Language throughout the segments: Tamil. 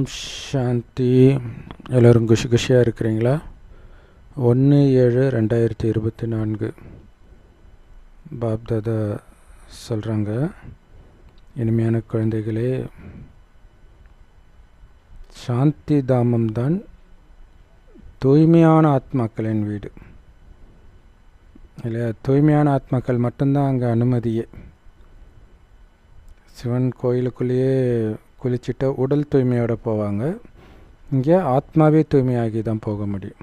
ஓம் சாந்தி. எல்லோரும் குஷியாக இருக்கிறீங்களா? 1/7/2024 பாப்தாதா சொல்கிறாங்க, இனிமையான குழந்தைகளே, சாந்தி தாமம்தான் தூய்மையான ஆத்மாக்களின் வீடு இல்லையா? தூய்மையான ஆத்மாக்கள் மட்டும்தான் அங்கே அனுமதியே. சிவன் கோயிலுக்குள்ளேயே குளிச்சுட்டு உடல் தூய்மையோடு போவாங்க. இங்கே ஆத்மாவே தூய்மையாகி தான் போக முடியும்.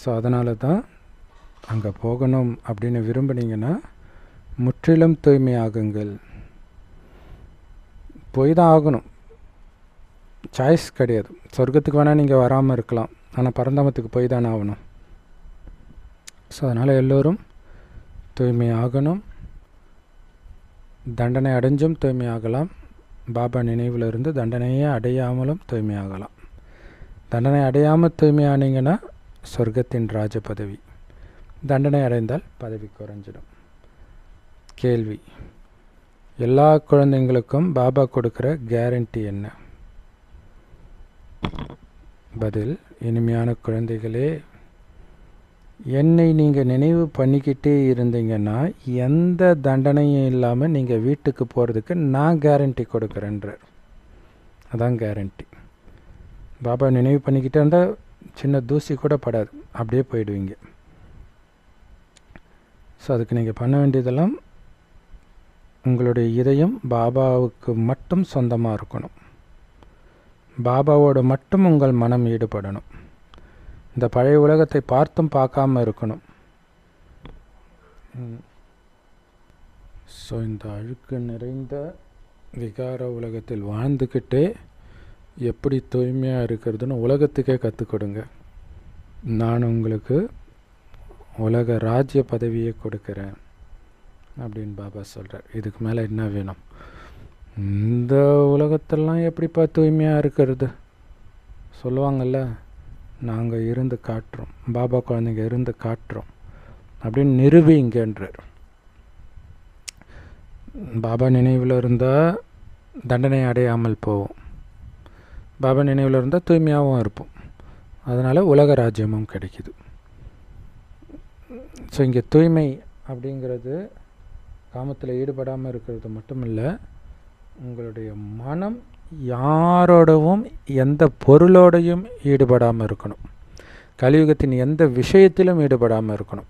ஸோ அதனால தான் அங்கே போகணும் அப்படின்னு விரும்புனீங்கன்னா முற்றிலும் தூய்மையாகுங்கள். போய் தான் ஆகணும், சாய்ஸ் கிடையாது. சொர்க்கத்துக்கு வேணால் நீங்கள் வராமல் இருக்கலாம், ஆனால் பரந்தாமத்துக்கு போய் தானே ஆகணும். ஸோ அதனால் எல்லோரும் தூய்மையாகணும். தண்டனை அடைஞ்சும் தூய்மையாகலாம். பாபா நினைவில் இருந்து தண்டனையே அடையாமலும் தூய்மையாகலாம். தண்டனை அடையாமல் தூய்மையானீங்கன்னா சொர்க்கத்தின் ராஜ பதவி. தண்டனை அடைந்தால் பதவி குறைஞ்சிடும். கேள்வி: எல்லா குழந்தைங்களுக்கும் பாபா கொடுக்குற கேரண்டி என்ன? பதில்: இனிமையான குழந்தைகளே, என்னை நீங்கள் நினைவு பண்ணிக்கிட்டே இருந்தீங்கன்னா எந்த தண்டனையும் இல்லாமல் நீங்கள் வீட்டுக்கு போகிறதுக்கு நான் கேரண்டி கொடுக்குறேன்றார். அதான் கேரண்டி. பாபா நினைவு பண்ணிக்கிட்டே இருந்தால் சின்ன தூசி கூட படாது, அப்படியே போயிடுவீங்க. ஸோ அதுக்கு நீங்கள் பண்ண வேண்டியதெல்லாம், உங்களுடைய இதயம் பாபாவுக்கு மட்டும் சொந்தமாக இருக்கணும். பாபாவோட மட்டும் உங்கள் மனம் ஈடுபடணும். இந்த பழைய உலகத்தை பார்த்தும் பார்க்காம இருக்கணும். ஸோ இந்த அழுக்கு நிறைந்த விகார உலகத்தில் வாழ்ந்துக்கிட்டே எப்படி தூய்மையாக இருக்கிறதுன்னு உலகத்துக்கே கற்றுக் கொடுங்க. நான் உங்களுக்கு உலக ராஜ்ய பதவியை கொடுக்குறேன் அப்படின்னு பாபா சொல்கிறார். இதுக்கு மேலே என்ன வேணும்? இந்த உலகத்தெல்லாம் எப்படிப்பா தூய்மையாக இருக்கிறது சொல்லுவாங்கள்ல, நாங்கள் இருந்து காட்டுறோம், பாபா குழந்தைங்க இருந்து காட்டுறோம் அப்படின்னு நிரூபிங்கன்றார். பாபா நினைவில் இருந்தால் தண்டனை அடையாமல் போவோம். பாபா நினைவில் இருந்தால் தூய்மையாகவும் இருப்போம். அதனால் உலக ராஜ்யமும் கிடைக்கிது. ஸோ இங்கே தூய்மை அப்படிங்கிறது காமத்தில் ஈடுபடாமல் இருக்கிறது மட்டும் இல்லை, உங்களுடைய மனம் யாரோடவும் எந்த பொருளோடையும் ஈடுபடாமல் இருக்கணும். கலியுகத்தின் எந்த விஷயத்திலும் ஈடுபடாமல் இருக்கணும்.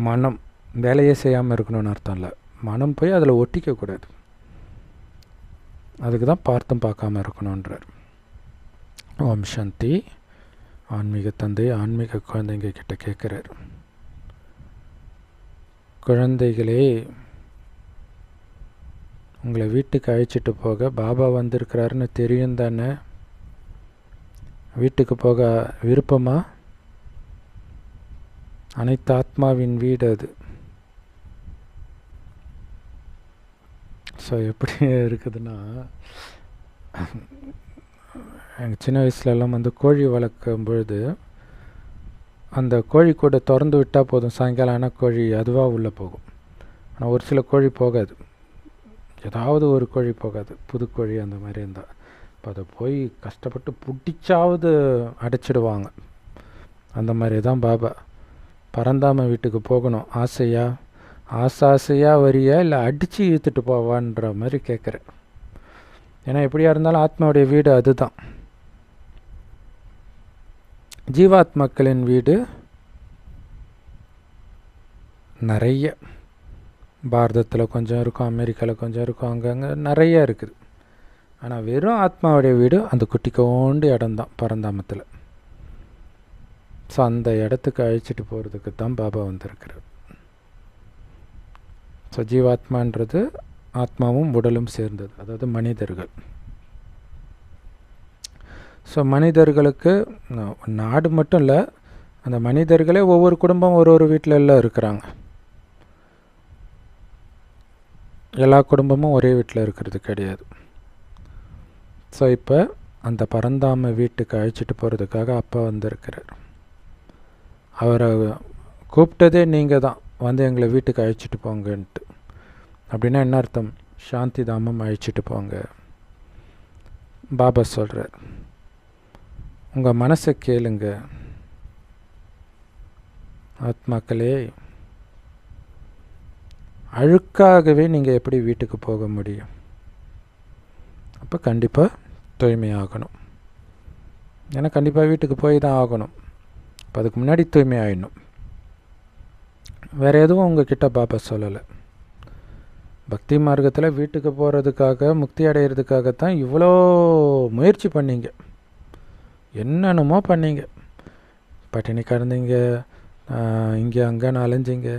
மனம் வேலையே செய்யாமல் இருக்கணும்னு அர்த்தம் இல்லை. மனம் போய் அதில் ஒட்டிக்கக்கூடாது. அதுக்கு தான் பார்த்தும் பார்க்காம இருக்கணுன்றார். ஓம் சாந்தி. ஆன்மீக தந்தை ஆன்மீக குழந்தைங்க கிட்ட கேட்குறார், குழந்தைகளே, உங்களை வீட்டுக்கு அழைச்சிட்டு போக பாபா வந்திருக்கிறாருன்னு தெரியும் தானே? வீட்டுக்கு போக விருப்பமா? அனைத்து ஆத்மாவின் வீடு அது. ஸோ எப்படி இருக்குதுன்னா, எங்கள் சின்ன வயசுலலாம் கோழி வளர்க்கும் பொழுது அந்த கோழி கூட திறந்து விட்டால் போதும், சாயங்காலம் ஆனால் கோழி அதுவாக உள்ளே போகும். ஆனால் ஒரு சில கோழி போகாது, ஏதாவது ஒரு கோழி போகாது, புதுக்கோழி அந்த மாதிரி இருந்தால். இப்போ அதை போய் கஷ்டப்பட்டு பிடிச்சாவது அடைச்சிடுவாங்க. அந்த மாதிரி தான் பாபா. பரந்தாம வீட்டுக்கு போகணும் ஆசையா? ஆசையாக வரியா இல்லை அடித்து இழுத்துட்டு போவான்ற மாதிரி கேட்குறேன். ஏன்னா எப்படியா இருந்தாலும் ஆத்மாவுடைய வீடு அதுதான். ஜீவாத்மாக்களின் வீடு நிறைய, பாரதத்தில் கொஞ்சம் இருக்கும், அமெரிக்காவில் கொஞ்சம் இருக்கும், அங்கங்கே நிறைய இருக்குது. ஆனால் வெறும் ஆத்மாவுடைய வீடு அந்த குட்டிக்கோண்டு இடம்தான் பரந்தாமத்தில். ஸோ அந்த இடத்துக்கு அழைச்சிட்டு போகிறதுக்கு தான் பாபா வந்திருக்கிறார். ஸோ ஜீவாத்மான்றது ஆத்மாவும் உடலும் சேர்ந்தது, அதாவது மனிதர்கள். ஸோ மனிதர்களுக்கு நாடு மட்டும் இல்லை, அந்த மனிதர்களே ஒவ்வொரு குடும்பம் ஒரு வீட்டில் எல்லாம் இருக்கிறாங்க. எல்லா குடும்பமும் ஒரே வீட்டில் இருக்கிறது கிடையாது. ஸோ இப்போ அந்த பரந்தாம வீட்டுக்கு அழைச்சிட்டு போகிறதுக்காக அப்பா வந்திருக்கிறார். அவரை கூப்பிட்டதே நீங்கள் தான், வந்து எங்களை வீட்டுக்கு அழைச்சிட்டு போங்கன்ட்டு. அப்படின்னா என்ன அர்த்தம்? சாந்தி தாமம் அழைச்சிட்டு போங்க. பாபா சொல்கிறார், உங்கள் மனசை கேளுங்க ஆத்மாக்களே, அழுக்காகவே நீங்கள் எப்படி வீட்டுக்கு போக முடியும்? அப்போ கண்டிப்பாக தூய்மையாகணும். ஏன்னா கண்டிப்பாக வீட்டுக்கு போய் தான் ஆகணும். இப்போ அதுக்கு முன்னாடி தூய்மை ஆகிடணும். வேறு எதுவும் உங்ககிட்ட பாபா சொல்லலை. பக்தி மார்க்கத்தில் வீட்டுக்கு போகிறதுக்காக, முக்தி அடைகிறதுக்காகத்தான் இவ்வளோ முயற்சி பண்ணீங்க, என்னென்னமோ பண்ணீங்க. பட்டினி கடந்தீங்க, இங்கே அங்கேன்னு அலைஞ்சிங்க,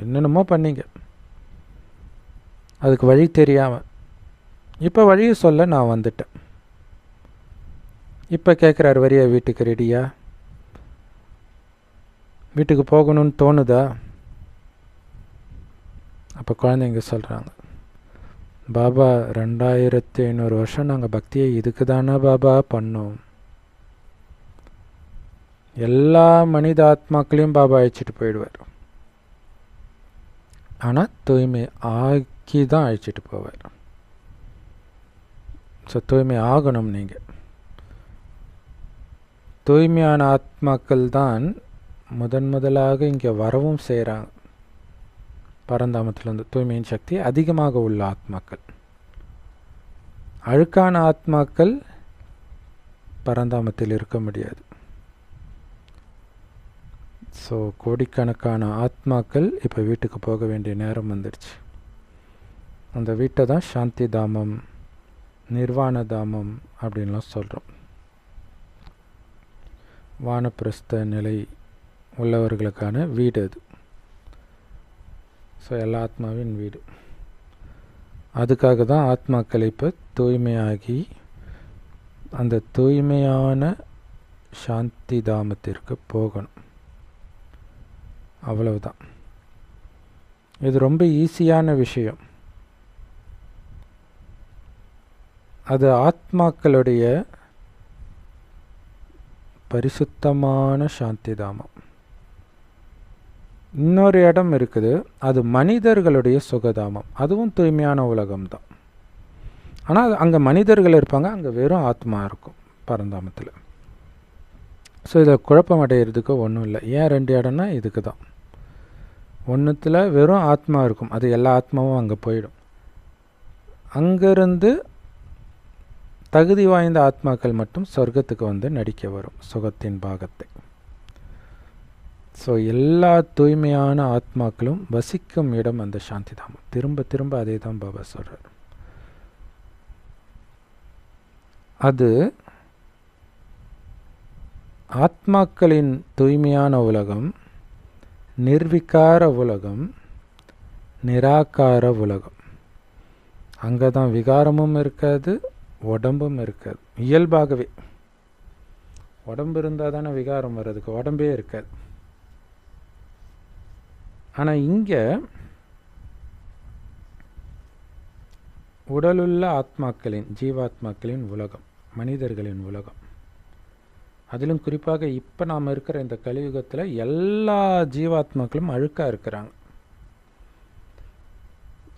என்னென்னமோ பண்ணீங்க, அதுக்கு வழி தெரியாமல். இப்போ வழியை சொல்ல நான் வந்துட்டேன். இப்போ கேட்குறாரு, வரியா வீட்டுக்கு ரெடியா? வீட்டுக்கு போகணும்னு தோணுதா? அப்போ குழந்தைங்க சொல்கிறாங்க, பாபா 2500 வருஷம் நாங்கள் பக்தியை இதுக்கு தானே பாபா பண்ணோம். எல்லா மனித ஆத்மாக்களையும் பாபா அழைச்சிட்டு போயிடுவார். ஆனால் தூய்மை ஆக்கி தான் அழைச்சிட்டு போவார். ஸோ தூய்மை ஆகணும். நீங்கள் தூய்மையான ஆத்மாக்கள் தான் முதலாக இங்கே வரவும் செய்கிறாங்க. பரந்தாமத்திலிருந்து தூய்மையின் சக்தி அதிகமாக உள்ள ஆத்மாக்கள். அழுக்கான ஆத்மாக்கள் பரந்தாமத்தில் இருக்க முடியாது. ஸோ கோடிக்கணக்கான ஆத்மாக்கள் இப்போ வீட்டுக்கு போக வேண்டிய நேரம் வந்துடுச்சு. அந்த வீட்டை தான் சாந்தி தாமம், நிர்வாண தாமம் அப்படின்லாம் சொல்கிறோம். வானப்பிரஸ்த நிலை உள்ளவர்களுக்கான வீடு அது. ஸோ எல்லா ஆத்மாவின் வீடு. அதுக்காக தான் ஆத்மாக்கள் இப்போ தூய்மையாகி அந்த தூய்மையான சாந்தி தாமத்திற்கு போகணும். அவ்வளவுதான். இது ரொம்ப ஈஸியான விஷயம். அது ஆத்மாக்களுடைய பரிசுத்தமான சாந்தி தாமம். இன்னொரு இடம் இருக்குது, அது மனிதர்களுடைய சுகதாமம். அதுவும் தூய்மையான உலகம்தான். ஆனால் அங்கே மனிதர்கள் இருப்பாங்க, அங்கே வெறும் ஆத்மா இருக்கும் பரந்தாமத்தில். ஸோ இதில் குழப்பம் அடைகிறதுக்கு ஒன்றும் இல்லை. ஏன் 2 இடம்னா இதுக்கு தான். ஒன்றுத்தில் வெறும் ஆத்மா இருக்கும், அது எல்லா ஆத்மாவும் அங்கே போயிடும். அங்கேருந்து தகுதி வாய்ந்த ஆத்மாக்கள் மட்டும் சொர்க்கத்துக்கு வந்து நடிக்க வரும் சுகத்தின் பாகத்தை. ஸோ எல்லா தூய்மையான ஆத்மாக்களும் வசிக்கும் இடம் அந்த சாந்தி தாமம். திரும்ப திரும்ப அதே தான் பாபா சொல்கிறார். அது ஆத்மாக்களின் தூய்மையான உலகம், நிர்விகார உலகம், நிராகார உலகம். அங்கே தான் விகாரமும் இருக்காது, உடம்பும் இருக்காது. இயல்பாகவே உடம்பு இருந்தால் தானே விகாரம் வர்றதுக்கு, உடம்பே இருக்காது. ஆனால் இங்கே உடலுள்ள ஆத்மாக்களின், ஜீவாத்மாக்களின் உலகம், மனிதர்களின் உலகம். அதிலும் குறிப்பாக இப்போ நாம் இருக்கிற இந்த கலியுகத்தில் எல்லா ஜீவாத்மாக்களும் அழுக்காக இருக்கிறாங்க.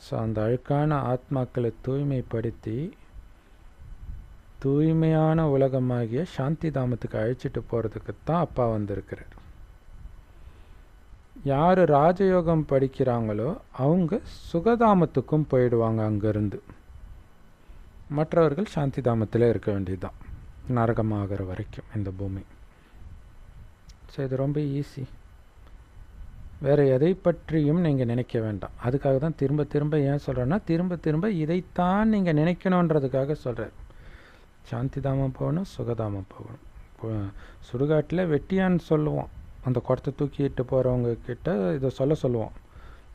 ஸோ அந்த அழுக்கான ஆத்மாக்களை தூய்மைப்படுத்தி தூய்மையான உலகமாகிய சாந்தி தாமத்துக்கு அழைச்சிட்டு போகிறதுக்கு தான் அப்பா வந்திருக்கிறார். யார் ராஜயோகம் படிக்கிறாங்களோ அவங்க சுகதாமத்துக்கும் போயிடுவாங்க. அங்கேருந்து மற்றவர்கள் சாந்தி தாமத்தில் இருக்க வேண்டியதுதான், நரகமாகிற வரைக்கும் இந்த பூமி. ஸோ இது ரொம்ப ஈஸி. வேறு எதை பற்றியும் நீங்கள் நினைக்க வேண்டாம். அதுக்காக தான் திரும்ப திரும்ப ஏன் சொல்கிறேன்னா, திரும்ப திரும்ப இதைத்தான் நீங்கள் நினைக்கணுன்றதுக்காக சொல்கிறார். சாந்தி தாமம் போகணும், சுகதாமம் போகணும். சுடுகாட்டில் வெட்டியான்னு சொல்லுவோம், அந்த குடத்தை தூக்கிட்டு போகிறவங்க கிட்ட இதை சொல்லுவோம்,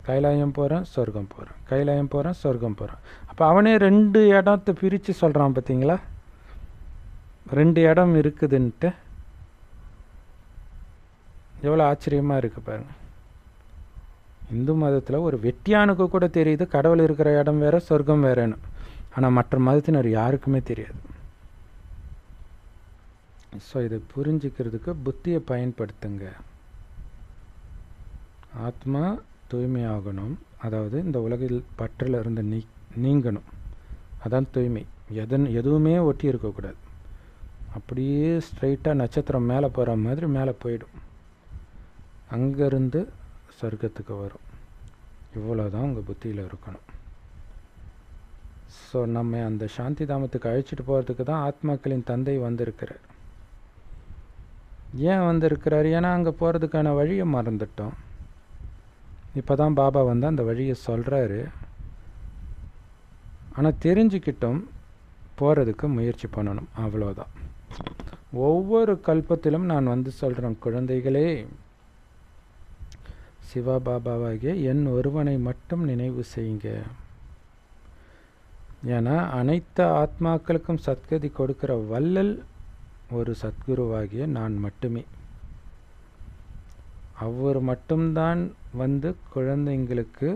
கைலாயம் போகிறேன் சொர்க்கம் போகிறேன், கைலாயம் போகிறேன் சொர்க்கம் போகிறேன். அப்போ அவனே 2 இடத்தை பிரித்து சொல்கிறான் பார்த்தீங்களா, 2 இடம் இருக்குதுன்ட்டு. எவ்வளோ ஆச்சரியமாக இருக்குது பாருங்கள். இந்து மதத்தில் ஒரு வெட்டியானுக்கு கூட தெரியுது கடவுள் இருக்கிற இடம் வேறு, சொர்க்கம் வேறுன்னு. ஆனால் மற்ற மதத்தினர் யாருக்குமே தெரியாது. ஸோ இதை புரிஞ்சிக்கிறதுக்கு புத்தியை பயன்படுத்துங்க. ஆத்மா தூய்மையாகணும், அதாவது இந்த உலகில் பற்றில் இருந்து நீங்கணும். அதான் தூய்மை. எதுவுமே ஒட்டி இருக்கக்கூடாது. அப்படியே ஸ்ட்ரைட்டாக நட்சத்திரம் மேலே போகிற மாதிரி மேலே போயிடும். அங்கேருந்து சொர்க்கத்துக்கு வரும். இவ்வளோதான் உங்கள் புத்தியில் இருக்கணும். ஸோ நம்ம அந்த சாந்தி தாமத்துக்கு அழைச்சிட்டு போகிறதுக்கு தான் ஆத்மாக்களின் தந்தை வந்திருக்கிறார். ஏன் வந்திருக்கிறார்? ஏன்னா அங்கே போகிறதுக்கான வழியை மறந்துட்டோம். இப்போ தான் பாபா வந்து அந்த வழியை சொல்கிறாரு. ஆனால் தெரிஞ்சுக்கிட்டோம், போகிறதுக்கு முயற்சி பண்ணணும், அவ்வளோதான். ஒவ்வொரு கல்பத்திலும் நான் வந்து சொல்கிறேன், குழந்தைகளே, சிவா பாபாவாகிய என் ஒருவனை மட்டும் நினைவு செய்யுங்க. ஏன்னா அனைத்து ஆத்மாக்களுக்கும் சத்கதி கொடுக்கிற வள்ளல் ஒரு சத்குருவாகிய நான் மட்டுமே. அவர் மட்டும்தான் வந்து குழந்தைங்களுக்கு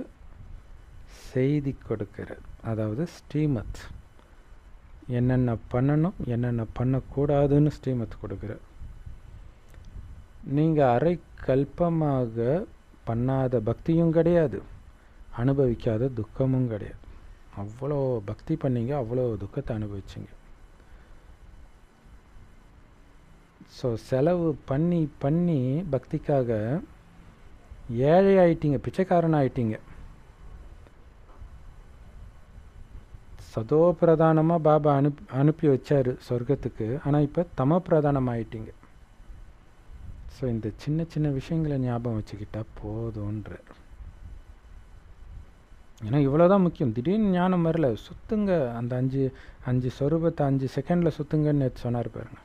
செய்தி கொடுக்கிறார். அதாவது ஸ்ரீமத், என்னென்ன பண்ணணும் என்னென்ன பண்ணக்கூடாதுன்னு ஸ்ரீமத் கொடுக்கிறார். நீங்கள் அரை கல்பமாக பண்ணாத பக்தியும் கிடையாது, அனுபவிக்காத துக்கமும் கிடையாது. அவ்வளோ பக்தி பண்ணீங்க, அவ்வளோ துக்கத்தை அனுபவிச்சிங்க. ஸோ செலவு பண்ணி பண்ணி பக்திக்காக ஏழை ஆயிட்டீங்க, பிச்சைக்காரன் ஆயிட்டீங்க. சதோ பிரதானமாக பாபா அனுப்பி வச்சார் சொர்க்கத்துக்கு. ஆனால் இப்போ தம பிரதானம் ஆயிட்டீங்க. ஸோ இந்த சின்ன சின்ன விஷயங்களை ஞாபகம் வச்சுக்கிட்டா போதுன்ற. ஏன்னா இவ்வளோதான் முக்கியம். திடீர்னு ஞானம் வரல, சுற்றுங்க. அந்த அஞ்சு சொரூபத்தை 5 செகண்டில் சுற்றுங்கன்னு நேற்று சொன்னார் பாருங்க.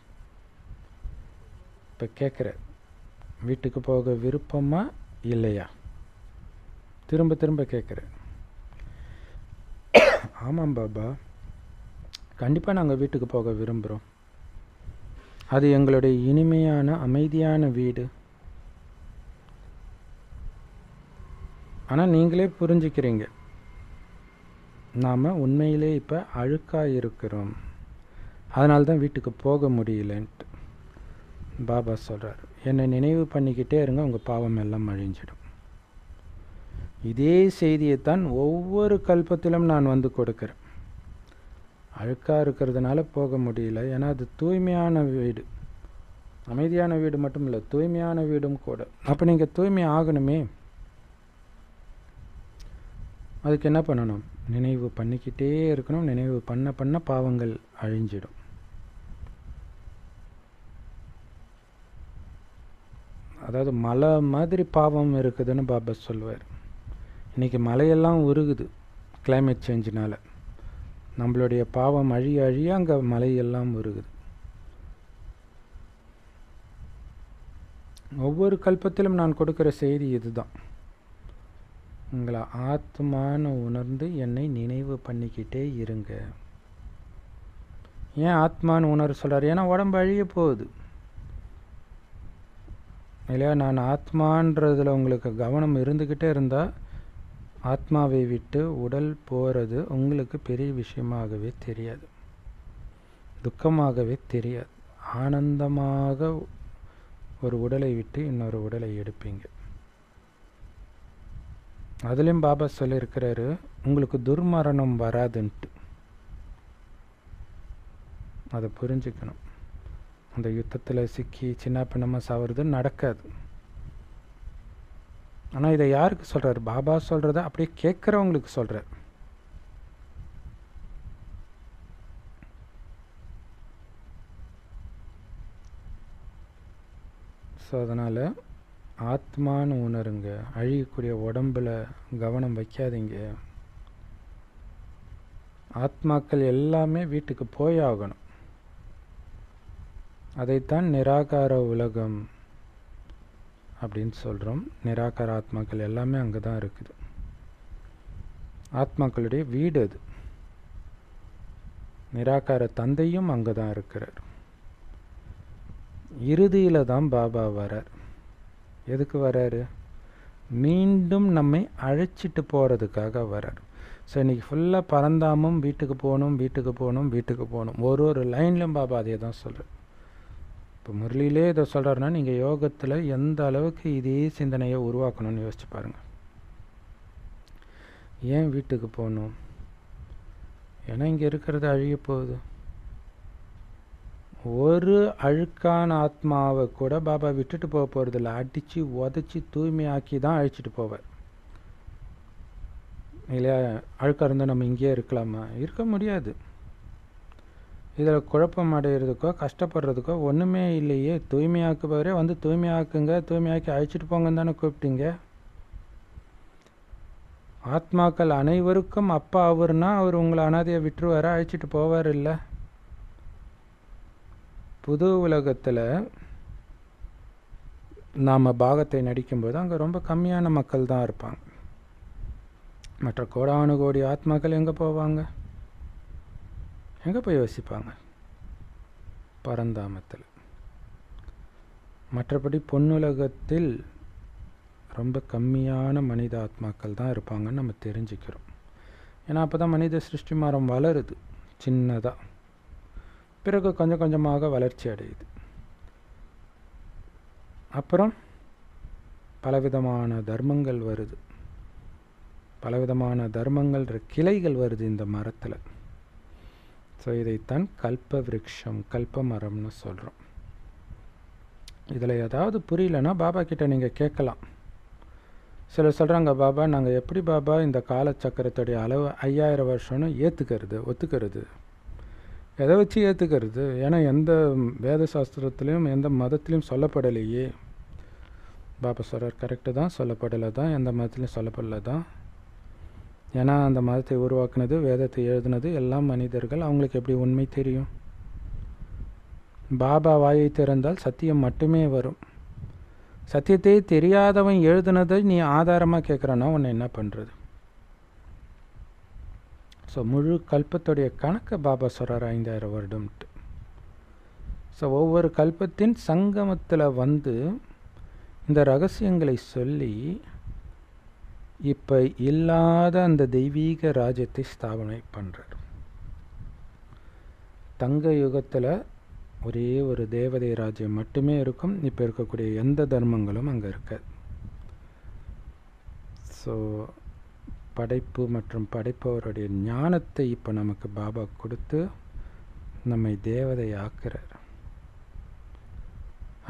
இப்போ கேட்குற, வீட்டுக்கு போக விருப்பமா இல்லையா? திரும்ப திரும்ப கேட்குறேன். ஆமாம் பாபா, கண்டிப்பாக நாங்கள் வீட்டுக்கு போக விரும்புகிறோம். அது எங்களுடைய இனிமையான அமைதியான வீடு. ஆனால் நீங்களே புரிஞ்சுக்கிறீங்க, நாம் உண்மையிலே இப்போ அழுக்காக இருக்கிறோம், அதனால தான் வீட்டுக்கு போக முடியலன்ட்டு பாபா சொல்கிறார். என்னை நினைவு பண்ணிக்கிட்டே இருங்க, உங்கள் பாவம் எல்லாம் அழிஞ்சிடும். இதே செய்தியைத்தான் ஒவ்வொரு கல்பத்திலும் நான் வந்து கொடுக்குறேன். அழுக்காக இருக்கிறதுனால போக முடியல, ஏன்னா அது தூய்மையான வீடு, அமைதியான வீடு மட்டும் இல்லை, தூய்மையான வீடும் கூட. அப்போ நீங்கள் தூய்மை ஆகணுமே, அதுக்கு என்ன பண்ணணும்? நினைவு பண்ணிக்கிட்டே இருக்கணும். நினைவு பண்ண பண்ண பாவங்கள் அழிஞ்சிடும். அதாவது மலை மாதிரி பாவம் இருக்குதுன்னு பாபா சொல்லுவார். இன்றைக்கி மலையெல்லாம் உருகுது கிளைமேட் சேஞ்சினால். நம்மளுடைய பாவம் அழிய அழிய அங்கே மலையெல்லாம் உருகுது. ஒவ்வொரு கல்பத்திலும் நான் கொடுக்குற செய்தி இதுதான். உங்களை ஆத்மான்னு உணர்ந்து என்னை நினைவு பண்ணிக்கிட்டே இருங்க. ஏன் ஆத்மான்னு உணர்வு சொல்கிறார்? ஏன்னா உடம்பு அழிய போகுது இல்லையா? நான் ஆத்மான்றதில் உங்களுக்கு கவனம் இருந்துக்கிட்டே இருந்தால் ஆத்மாவை விட்டு உடல் போகிறது உங்களுக்கு பெரிய விஷயமாகவே தெரியாது, துக்கமாகவே தெரியாது. ஆனந்தமாக ஒரு உடலை விட்டு இன்னொரு உடலை எடுப்பீங்க. அதுலேயும் பாபா சொல்லியிருக்கிறாரு, உங்களுக்கு துர்மரணம் வராதுன்ட்டு. அதை புரிஞ்சுக்கணும். அந்த யுத்தத்தில் சிக்கி சின்ன பின்னமாக சாவது நடக்காது. ஆனால் இதை யாருக்கு சொல்கிறார்? பாபா சொல்கிறத அப்படியே கேட்குறவங்களுக்கு சொல்கிறார். ஸோ அதனால் ஆத்மான்னு உணருங்க. அழியக்கூடிய உடம்பில் கவனம் வைக்காதீங்க. ஆத்மாக்கள் எல்லாமே வீட்டுக்கு போய் ஆகணும். அதைத்தான் நிராகார உலகம் அப்படின்னு சொல்கிறோம். நிராகார ஆத்மாக்கள் எல்லாமே அங்கே தான் இருக்குது. ஆத்மாக்களுடைய வீடு அது. நிராகார தந்தையும் அங்கே தான் இருக்கிறார். இறுதியில் தான் பாபா வரார். எதுக்கு வராரு? மீண்டும் நம்மை அழைச்சிட்டு போகிறதுக்காக வரார். ஸோ இன்றைக்கி ஃபுல்லாக பரந்தாமும் வீட்டுக்கு போகணும் வீட்டுக்கு போகணும் வீட்டுக்கு போகணும். ஒரு லைன்லையும் பாபா அதே தான் சொல்கிறார். இப்போ முரளியிலே இதை சொல்கிறாருன்னா நீங்கள் யோகத்தில் எந்த அளவுக்கு இதே சிந்தனையை உருவாக்கணும்னு யோசிச்சு பாருங்கள். ஏன் வீட்டுக்கு போகணும்? ஏன்னா இங்கே இருக்கிறது அழிய போகுது. ஒரு அழுக்கான ஆத்மாவை கூட பாபா விட்டுட்டு போக போகிறதில்ல. அடித்து உதச்சி தூய்மையாக்கி தான் அழிச்சிட்டு போவார் இல்லையா? அழுக்காக இருந்தால் நம்ம இங்கேயே இருக்கலாமா? இருக்க முடியாது. இதில் குழப்பம் அடைகிறதுக்கோ கஷ்டப்படுறதுக்கோ ஒன்றுமே இல்லையே. தூய்மையாக்குபவரே வந்து தூய்மையாக்குங்க, தூய்மையாக்கி அழிச்சிட்டு போங்கன்னு தானே கூப்பிட்டீங்க. ஆத்மாக்கள் அனைவருக்கும் அப்பா அவர்னா அவர் உங்களை அனாதையை விட்டுருவார, அழிச்சிட்டு போவார் இல்லை? புது உலகத்தில் நாம் பாகத்தை நடிக்கும்போது அங்கே ரொம்ப கம்மியான மக்கள் தான் இருப்பாங்க. மற்ற கோடானு கோடி ஆத்மாக்கள் எங்கே போவாங்க? எங்கே போய் வசிப்பாங்க? பரந்தாமத்தில். மற்றபடி பொன்னுலகத்தில் ரொம்ப கம்மியான மனித ஆத்மாக்கள் தான் இருப்பாங்கன்னு நம்ம தெரிஞ்சுக்கிறோம். ஏன்னா அப்போ தான் மனித சிருஷ்டி மரம் வளருது சின்னதாக, பிறகு கொஞ்சம் கொஞ்சமாக வளர்ச்சி அடையுது. அப்புறம் பலவிதமான தர்மங்கள் வருது, பலவிதமான தர்மங்கள் கிளைகள் வருது இந்த மரத்தில். ஸோ இதைத்தான் கல்ப விருட்சம், கல்ப மரம்னு சொல்கிறோம். இதில் ஏதாவது புரியலன்னா பாபா கிட்ட நீங்கள் கேட்கலாம். சிலர் சொல்கிறாங்க, பாபா நாங்கள் எப்படி பாபா இந்த காலச்சக்கரத்துடைய அளவு 5000 வருஷம்னு ஒத்துக்கிறது? எதை வச்சு ஏற்றுக்கிறது? ஏன்னா எந்த வேத சாஸ்திரத்துலேயும் எந்த மதத்துலேயும் சொல்லப்படலையே. பாபா சொல்கிறார், கரெக்டு தான், சொல்லப்படலை தான், எந்த மதத்துலேயும் சொல்லப்படலை தான். ஏன்னா அந்த மதத்தை உருவாக்குனது, வேதத்தை எழுதுனது எல்லாம் மனிதர்கள். அவங்களுக்கு எப்படி உண்மை தெரியும்? பாபா வாயை திறந்தால் சத்தியம் மட்டுமே வரும். சத்தியத்தை தெரியாதவன் எழுதுனதை நீ ஆதாரமாக கேட்குறான்னா உன்னை என்ன பண்ணுறது? ஸோ முழு கல்பத்துடைய கணக்கை பாபா சொல்கிறார் 5000 வருடம்ட்டு. ஸோ ஒவ்வொரு கல்பத்தின் சங்கமத்தில் வந்து இந்த ரகசியங்களை சொல்லி இப்போ இல்லாத அந்த தெய்வீக ராஜ்யத்தை ஸ்தாபனை பண்ணுறார். தங்க யுகத்தில் ஒரே ஒரு தேவதை ராஜ்யம் மட்டுமே இருக்கும். இப்போ இருக்கக்கூடிய எந்த தர்மங்களும் அங்கே இருக்காது. ஸோ படைப்பு மற்றும் படைப்பவருடைய ஞானத்தை இப்போ நமக்கு பாபா கொடுத்து நம்மை தேவதை ஆக்குறார்.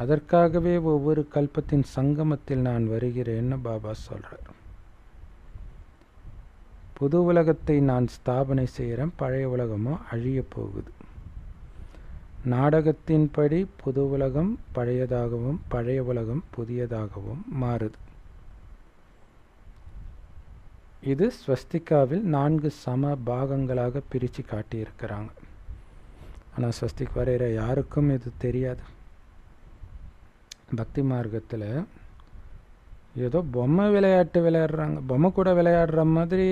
அதற்காகவே ஒவ்வொரு கல்பத்தின் சங்கமத்தில் நான் வருகிறேன்னு பாபா சொல்கிறார். புது உலகத்தை நான் ஸ்தாபனை செய்கிறேன், பழைய உலகமோ அழிய போகுது. நாடகத்தின்படி புது உலகம் பழையதாகவும் பழைய உலகம் புதியதாகவும் மாறுது. இது ஸ்வஸ்திகாவில் 4 சம பாகங்களாக பிரித்து காட்டியிருக்கிறாங்க. ஆனால் ஸ்வஸ்திக் வரைகிற யாருக்கும் இது தெரியாது. பக்தி மார்க்கத்தில் ஏதோ பொம்மை விளையாட்டு விளையாடுறாங்க, பொம்மை கூட விளையாடுற மாதிரி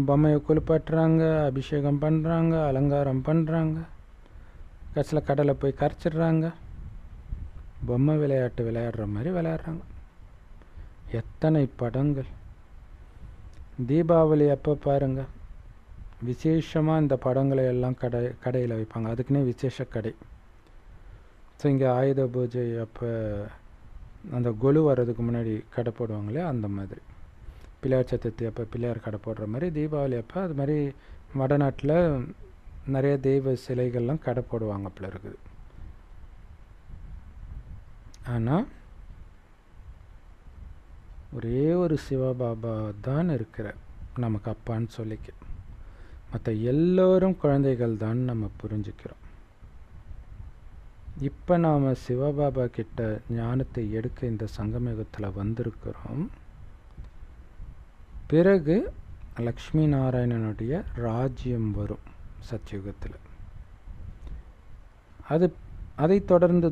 பொம்மையை குளிப்பாட்டுறாங்க, அபிஷேகம் பண்ணுறாங்க, அலங்காரம் பண்ணுறாங்க, கடைசியில் கடலை போய் கரைச்சிடுறாங்க. பொம்மை விளையாட்டு விளையாடுற மாதிரி விளையாடுறாங்க. எத்தனை படங்கள்! தீபாவளி அப்போ பாருங்கள், விசேஷமாக இந்த படங்களை எல்லாம் கடையில் வைப்பாங்க. அதுக்குன்னே விசேஷ கடை. ஸோ இங்கே ஆயுத பூஜை அப்போ அந்த கொலு வர்றதுக்கு முன்னாடி கடை போடுவாங்களே, அந்த மாதிரி பிள்ளையார் சதுர்த்தி அப்போ பிள்ளையார் கடை போடுற மாதிரி தீபாவளி அப்போ அது மாதிரி வடநாட்டில் நிறைய தெய்வ சிலைகள்லாம் கடை போடுவாங்க அப்படி இருக்குது. ஆனால் ஒரே ஒரு சிவபாபா தான் இருக்கிற நமக்கு அப்பான்னு சொல்லிக்க, மற்ற எல்லோரும் குழந்தைகள் தான் நம்ம புரிஞ்சுக்கிறோம். இப்போ நாம் சிவபாபா கிட்ட ஞானத்தை எடுக்க இந்த சங்கமயுகத்தில் வந்திருக்கிறோம். பிறகு லக்ஷ்மி நாராயணனுடைய ராஜ்யம் வரும் சத்யுகத்தில். அதை தொடர்ந்து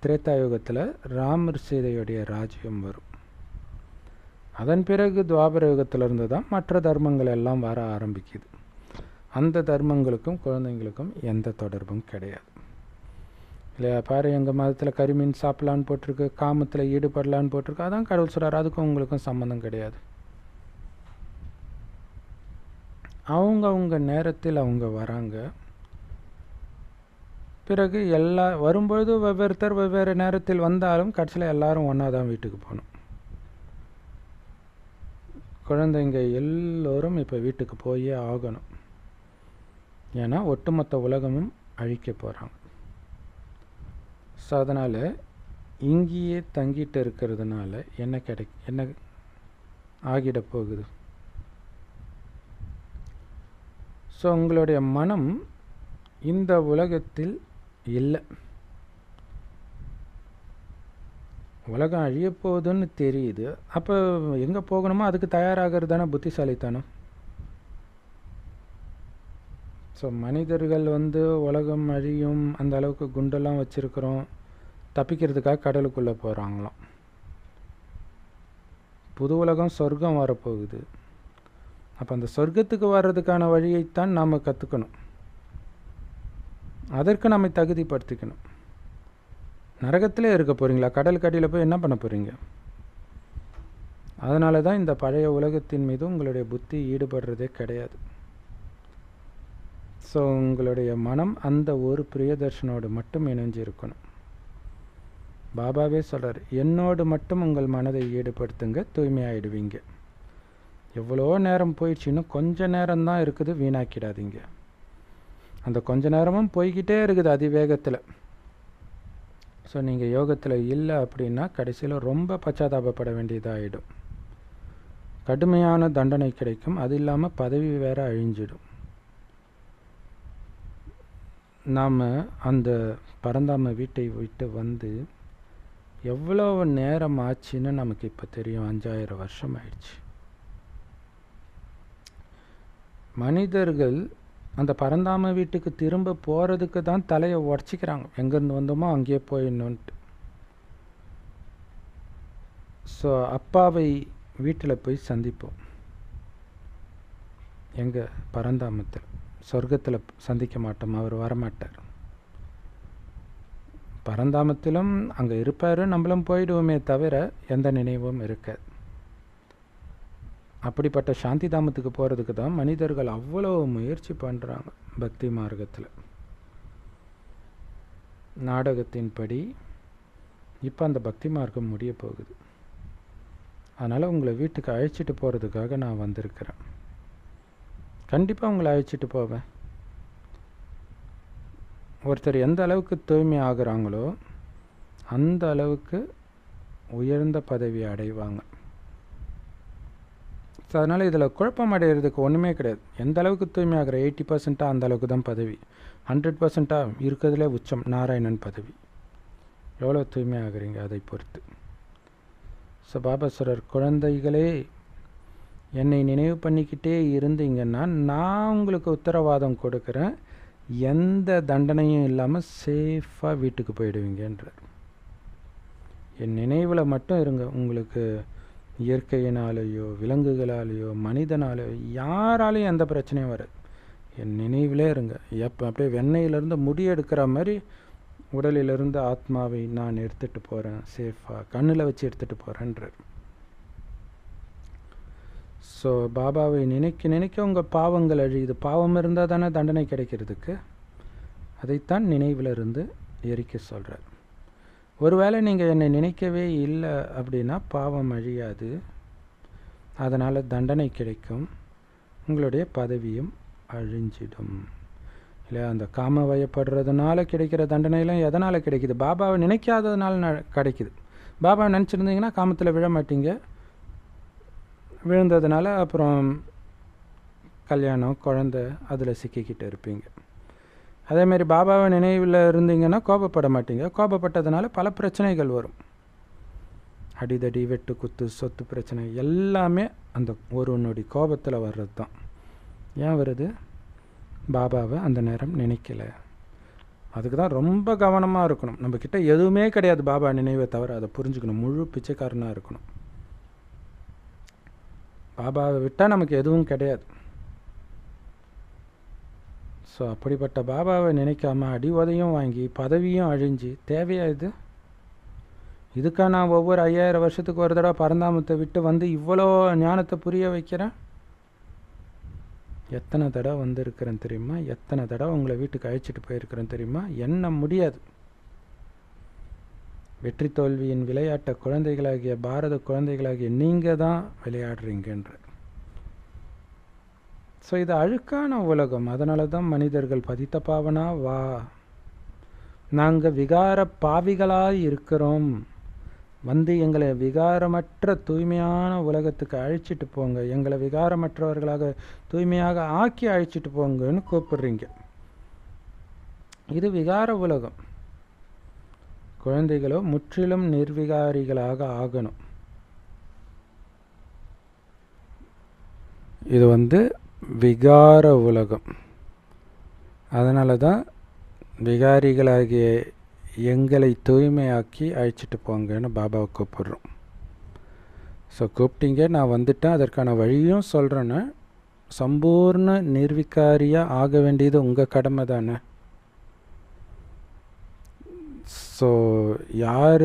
திரேதாயுகத்தில் ராமர் சீதையுடைய ராஜ்யம் வரும். அதன் பிறகு துவாபர யுகத்திலிருந்து தான் மற்ற தர்மங்கள் எல்லாம் வர ஆரம்பிக்குது. அந்த தர்மங்களுக்கும் குழந்தைங்களுக்கும் எந்த தொடர்பும் கிடையாது இல்லையா? பாரு, எங்கள் மதத்தில் கரிமீன் சாப்பிடலான்னு போட்டிருக்கு, காமத்தில் ஈடுபடலான்னு போட்டிருக்கு. அதான் கடவுள் சொல்கிறார், அதுக்கும் உங்களுக்கும் சம்மந்தம் கிடையாது. அவங்க நேரத்தில் அவங்க வராங்க. பிறகு வரும்பொழுது வெவ்வேறுத்தர் வெவ்வேறு நேரத்தில் வந்தாலும் கடைசியில் எல்லாரும் ஒன்றா தான் வீட்டுக்கு போகணும். குழந்தைங்க எல்லோரும் இப்போ வீட்டுக்கு போயே ஆகணும். ஏன்னா ஒட்டுமொத்த உலகமும் அழிக்க போகிறாங்க. ஸோ அதனால் இங்கேயே தங்கிட்டு இருக்கிறதுனால என்ன ஆகிட போகுது? ஸோ உங்களுடைய மனம் இந்த உலகத்தில் இல்லை. உலகம் அழிய போகுதுன்னு தெரியுது. அப்போ எங்கே போகணுமோ அதுக்கு தயாராகிறது தானே புத்திசாலித்தனம். ஸோ மனிதர்கள் உலகம் அழியும் அந்த அளவுக்கு குண்டெல்லாம் வச்சுருக்கிறோம், தப்பிக்கிறதுக்காக கடலுக்குள்ளே போகிறாங்களாம். புது உலகம் சொர்க்கம் வரப்போகுது. அப்போ அந்த சொர்க்கத்துக்கு வர்றதுக்கான வழியைத்தான் நாம் கற்றுக்கணும். அதற்கு நம்மை தகுதிப்படுத்திக்கணும். நரகத்திலே இருக்க போகிறீங்களா? கடலுக்கு அடியில் போய் என்ன பண்ண போகிறீங்க? அதனால தான் இந்த பழைய உலகத்தின் மீது உங்களுடைய புத்தி ஈடுபடுறதே கிடையாது. ஸோ உங்களுடைய மனம் அந்த ஒரு பிரியதர்ஷனோடு மட்டும் இணைஞ்சு இருக்கணும். பாபாவே சொல்கிறார், என்னோடு மட்டும் உங்கள் மனதை ஈடுபடுத்துங்க, தூய்மையாயிடுவீங்க. எவ்வளோ நேரம் போயிடுச்சு, இன்னும் கொஞ்ச நேரம்தான் இருக்குது, வீணாக்கிடாதீங்க. அந்த கொஞ்ச நேரமும் போய்கிட்டே இருக்குது அதிவேகத்தில். ஸோ நீங்கள் யோகத்தில் இல்லை அப்படின்னா கடைசியில் ரொம்ப பச்சாதாபப்பட வேண்டியதாகிடும். கடுமையான தண்டனை கிடைக்கும். அது இல்லாமல் பதவி வேற அழிஞ்சிடும். நாம் அந்த பரந்தாம வீட்டை விட்டு எவ்வளோ நேரம் ஆச்சுன்னு நமக்கு இப்போ தெரியும். 5000 வருஷம் ஆயிடுச்சு. மனிதர்கள் அந்த பரந்தாம வீட்டுக்கு திரும்ப போகிறதுக்கு தான் தலையை உடச்சிக்கிறாங்க. எங்கேருந்து வந்தோமோ அங்கேயே போயிடணுன்ட்டு. ஸோ அப்பாவை வீட்டில் போய் சந்திப்போம். எங்கே? பரந்தாமத்தில். சொர்க்கத்தில் சந்திக்க மாட்டோம், அவர் வரமாட்டார். பரந்தாமத்திலும் அங்கே இருப்பார், நம்மளும் போயிடுவோமே தவிர எந்த நினைவும் இருக்காது. அப்படிப்பட்ட சாந்தி தாமத்துக்கு போகிறதுக்கு தான் மனிதர்கள் அவ்வளோ முயற்சி பண்ணுறாங்க பக்தி மார்க்கத்தில். நாடகத்தின்படி இப்போ அந்த பக்தி மார்க்கம் முடிய போகுது. அதனால் உங்களை வீட்டுக்கு அழைச்சிட்டு போகிறதுக்காக நான் வந்திருக்கிறேன். கண்டிப்பாக உங்களை அழைச்சிட்டு போவேன். ஒருத்தர் எந்த அளவுக்கு தூய்மை ஆகுறாங்களோ அந்த அளவுக்கு உயர்ந்த பதவி அடைவாங்க. ஸோ அதனால் இதில் குழப்பம் அடைகிறதுக்கு ஒன்றுமே கிடையாது. எந்த அளவுக்கு தூய்மை ஆகிற 80% அந்த அளவுக்கு தான் பதவி. 100% இருக்கிறதுலே உச்சம் நாராயணன் பதவி. எவ்வளோ தூய்மை ஆகுறீங்க அதை பொறுத்து. ஸோ பாபாஸ்வரர், குழந்தைகளே என்னை நினைவு பண்ணிக்கிட்டே இருந்தீங்கன்னா நான் உங்களுக்கு உத்தரவாதம் கொடுக்குறேன், எந்த தண்டனையும் இல்லாமல் சேஃபாக வீட்டுக்கு போயிடுவீங்கன்றார். என் நினைவில் மட்டும் இருங்க. உங்களுக்கு இயற்கையினாலேயோ விலங்குகளாலேயோ மனிதனாலேயோ யாராலையும் எந்த பிரச்சனையும் வராது. என் நினைவிலே இருங்க. அப்படியே வெண்ணெயிலேருந்து முடி எடுக்கிற மாதிரி உடலிலிருந்து ஆத்மாவை நான் எடுத்துகிட்டு போகிறேன், சேஃபாக கண்ணில் வச்சு எடுத்துகிட்டு போகிறேன்றார். ஸோ பாபாவை நினைக்க நினைக்க உங்கள் பாவங்கள் அழியுது. பாவம் இருந்தால் தானே தண்டனை கிடைக்கிறதுக்கு. அதைத்தான் நினைவில் இருந்து எரிக்க சொல்கிறார். ஒருவேளை நீங்கள் என்னை நினைக்கவே இல்லை அப்படின்னா பாவம் அழியாது, அதனால் தண்டனை கிடைக்கும், உங்களுடைய பதவியும் அழிஞ்சிடும். இல்லை, அந்த காம வயப்படுறதுனால கிடைக்கிற தண்டனைலாம் எதனால் கிடைக்குது? பாபாவை நினைக்காததுனால கிடைக்குது. பாபாவை நினச்சிருந்தீங்கன்னா காமத்தில் விழ மாட்டீங்க. விழுந்ததுனால அப்புறம் கல்யாணம், குழந்தை அதில் சிக்கிக்கிட்டு இருப்பீங்க. அதேமாரி பாபாவை நினைவில் இருந்தீங்கன்னா கோபப்பட மாட்டீங்க. கோபப்பட்டதுனால பல பிரச்சனைகள் வரும். அடிதடி, வெட்டு குத்து, சொத்து பிரச்சனை எல்லாமே அந்த ஒரு நொடி கோபத்தில் வர்றது தான். ஏன் வருது? பாபாவை அந்த நேரம் நினைக்கல. அதுக்கு தான் ரொம்ப கவனமாக இருக்கணும். நம்மக்கிட்ட எதுவுமே கிடையாது பாபா நினைவை தவிர, அதை புரிஞ்சுக்கணும். முழு பிச்சைக்காரனாக இருக்கணும். பாபாவை விட்டால் நமக்கு எதுவும் கிடையாது. ஸோ அப்படிப்பட்ட பாபாவை நினைக்காம அடி உதையும் வாங்கி பதவியும் அழிஞ்சு தேவையா இது? இதுக்காக நான் ஒவ்வொரு 5000 வருஷத்துக்கு ஒரு தடவை பரந்தாமத்தை விட்டு இவ்வளோ ஞானத்தை புரிய வைக்கிறேன். எத்தனை தடவை வந்திருக்கிறேன் தெரியுமா? எத்தனை தடவை உங்களை வீட்டுக்கு அழைச்சிட்டு போயிருக்கிறேன் தெரியுமா? எண்ண முடியாது. வெற்றி தோல்வியின் விளையாட்ட குழந்தைகளாகிய பாரத குழந்தைகளாகிய நீங்கள் தான் விளையாடுறீங்கன்ற. ஸோ இது அழுக்கான உலகம். அதனால தான் மனிதர்கள் பதித்த பாவனா வா, நாங்கள் விகார பாவிகளாக இருக்கிறோம், வந்து எங்களை விகாரமற்ற தூய்மையான உலகத்துக்கு அழைச்சிட்டு போங்க, எங்களை விகாரமற்றவர்களாக தூய்மையாக ஆக்கி அழைச்சிட்டு போங்கன்னு கூப்பிடுறீங்க. இது விகார உலகம். குழந்தைகளோ முற்றிலும் நிர்விகாரிகளாக ஆகணும். இது விகார உலகம். அதனால தான் விகாரிகளாகிய எங்களை தூய்மையாக்கி அழைச்சிட்டு போங்கன்னு பாபாவை கூப்பிடுறோம். ஸோ கூப்பிட்டீங்க, நான் வந்துட்டேன், அதற்கான வழியும் சொல்கிறேன்னு. சம்பூர்ண நிர்விகாரியாக ஆக வேண்டியது உங்கள் கடமை தானே. ஸோ யார்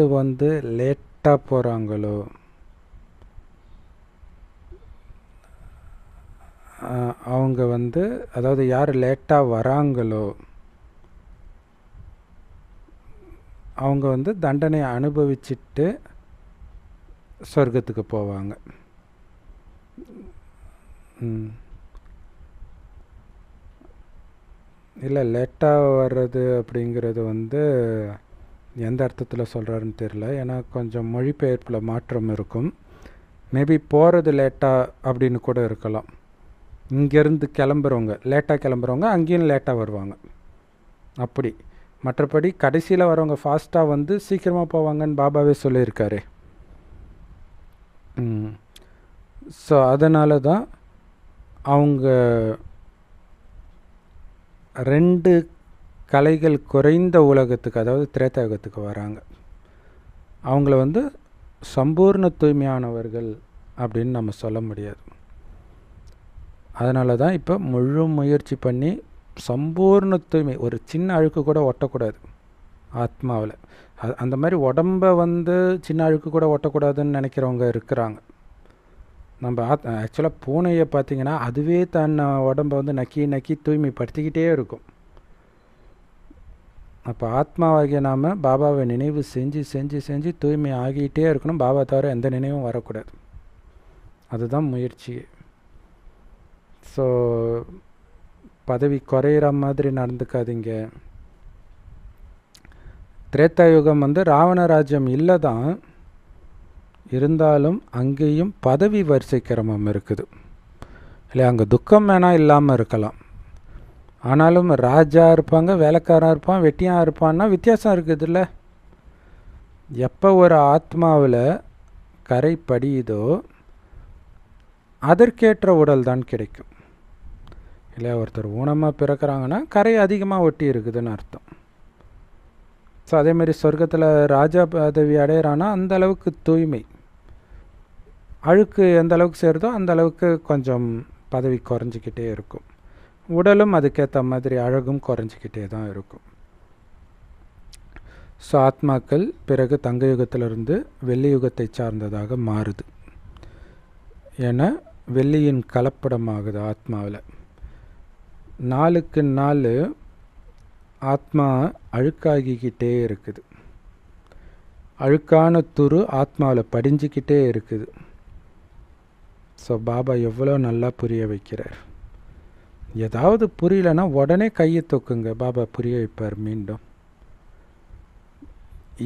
லேட்டாக போகிறாங்களோ, அவங்க அதாவது யார் லேட்டாக வராங்களோ அவங்க தண்டனையை அனுபவிச்சுட்டு சொர்க்கத்துக்கு போவாங்க. இல்லை, லேட்டாக வர்றது அப்படிங்கிறது எந்த அர்த்தத்தில் சொல்கிறாருன்னு தெரியல. ஏன்னா கொஞ்சம் மொழிபெயர்ப்பில் மாற்றம் இருக்கும். மேபி போகிறது லேட்டாக அப்படின்னு கூட இருக்கலாம். இங்கேருந்து கிளம்புறவங்க, லேட்டாக கிளம்புறவங்க அங்கேயும் லேட்டாக வருவாங்க அப்படி. மற்றபடி கடைசியில் வரவங்க ஃபாஸ்ட்டாக சீக்கிரமாக போவாங்கன்னு பாபாவே சொல்லியிருக்காரு. ஸோ அதனால தான் அவங்க 2 கலைகள் குறைந்த உலகத்துக்கு, அதாவது திரேதாயுகத்துக்கு வராங்க. அவங்கள சம்பூர்ண தூய்மையானவர்கள் அப்படின்னு நம்ம சொல்ல முடியாது. அதனால தான் இப்போ முழு முயற்சி பண்ணி சம்பூர்ண தூய்மை, ஒரு சின்ன அழுக்கு கூட ஒட்டக்கூடாது ஆத்மாவில். அந்த மாதிரி உடம்பை சின்ன அழுக்கு கூட ஒட்டக்கூடாதுன்னு நினைக்கிறவங்க இருக்கிறாங்க. நம்ம ஆக்சுவலாக பூனையை பார்த்திங்கன்னா அதுவே தன் உடம்பை நக்கி நக்கி தூய்மைப்படுத்திக்கிட்டே இருக்கும். அப்போ ஆத்மாவாகிய நாம் பாபாவை நினைவு செஞ்சு செஞ்சு செஞ்சு தூய்மை ஆகிட்டே இருக்கணும். பாபா தவிர எந்த நினைவும் வரக்கூடாது. அதுதான் முயற்சி. ஸோ பதவி குறையிற மாதிரி நடந்துக்காதீங்க. திரேதாயுகம் ராவண ராஜ்யம் இல்லை தான், இருந்தாலும் அங்கேயும் பதவி வரிசை கிரமம் இருக்குது இல்லையா. அங்கே துக்கம் வேணால் இல்லாமல் இருக்கலாம், ஆனாலும் ராஜா இருப்பாங்க, வேலைக்காரன் இருப்பான், வெட்டியாக இருப்பான்னா வித்தியாசம் இருக்குதுல்ல. எப்போ ஒரு ஆத்மாவில் கரை படியுதோ அதற்கேற்ற உடல் தான் கிடைக்கும் இல்லையா. ஒருத்தர் ஊனமாக பிறக்கிறாங்கன்னா கரை அதிகமாக ஒட்டி இருக்குதுன்னு அர்த்தம். ஸோ அதேமாதிரி சொர்க்கத்தில் ராஜா பதவி அடையிறான்னா அந்த அளவுக்கு தூய்மை, அழுக்கு எந்த அளவுக்கு சேருதோ அந்த அளவுக்கு கொஞ்சம் பதவி குறைஞ்சிக்கிட்டே இருக்கும். உடலும் அதுக்கேற்ற மாதிரி அழகும் குறைஞ்சிக்கிட்டே தான் இருக்கும். ஸோ ஆத்மாக்கள் பிறகு தங்க யுகத்திலிருந்து வெள்ளி யுகத்தை சார்ந்ததாக மாறுது. ஏன்னா வெள்ளியின் கலப்படமாகுது ஆத்மாவில். நாளுக்கு நாள் ஆத்மா அழுக்காகிக்கிட்டே இருக்குது. அழுக்கான துரு ஆத்மாவில் படிஞ்சிக்கிட்டே இருக்குது. ஸோ பாபா எவ்வளோ நல்லா புரிய வைக்கிறார். ஏதாவது புரியலன்னா உடனே கையை தூக்குங்க, பாபா புரிய வைப்பார் மீண்டும்.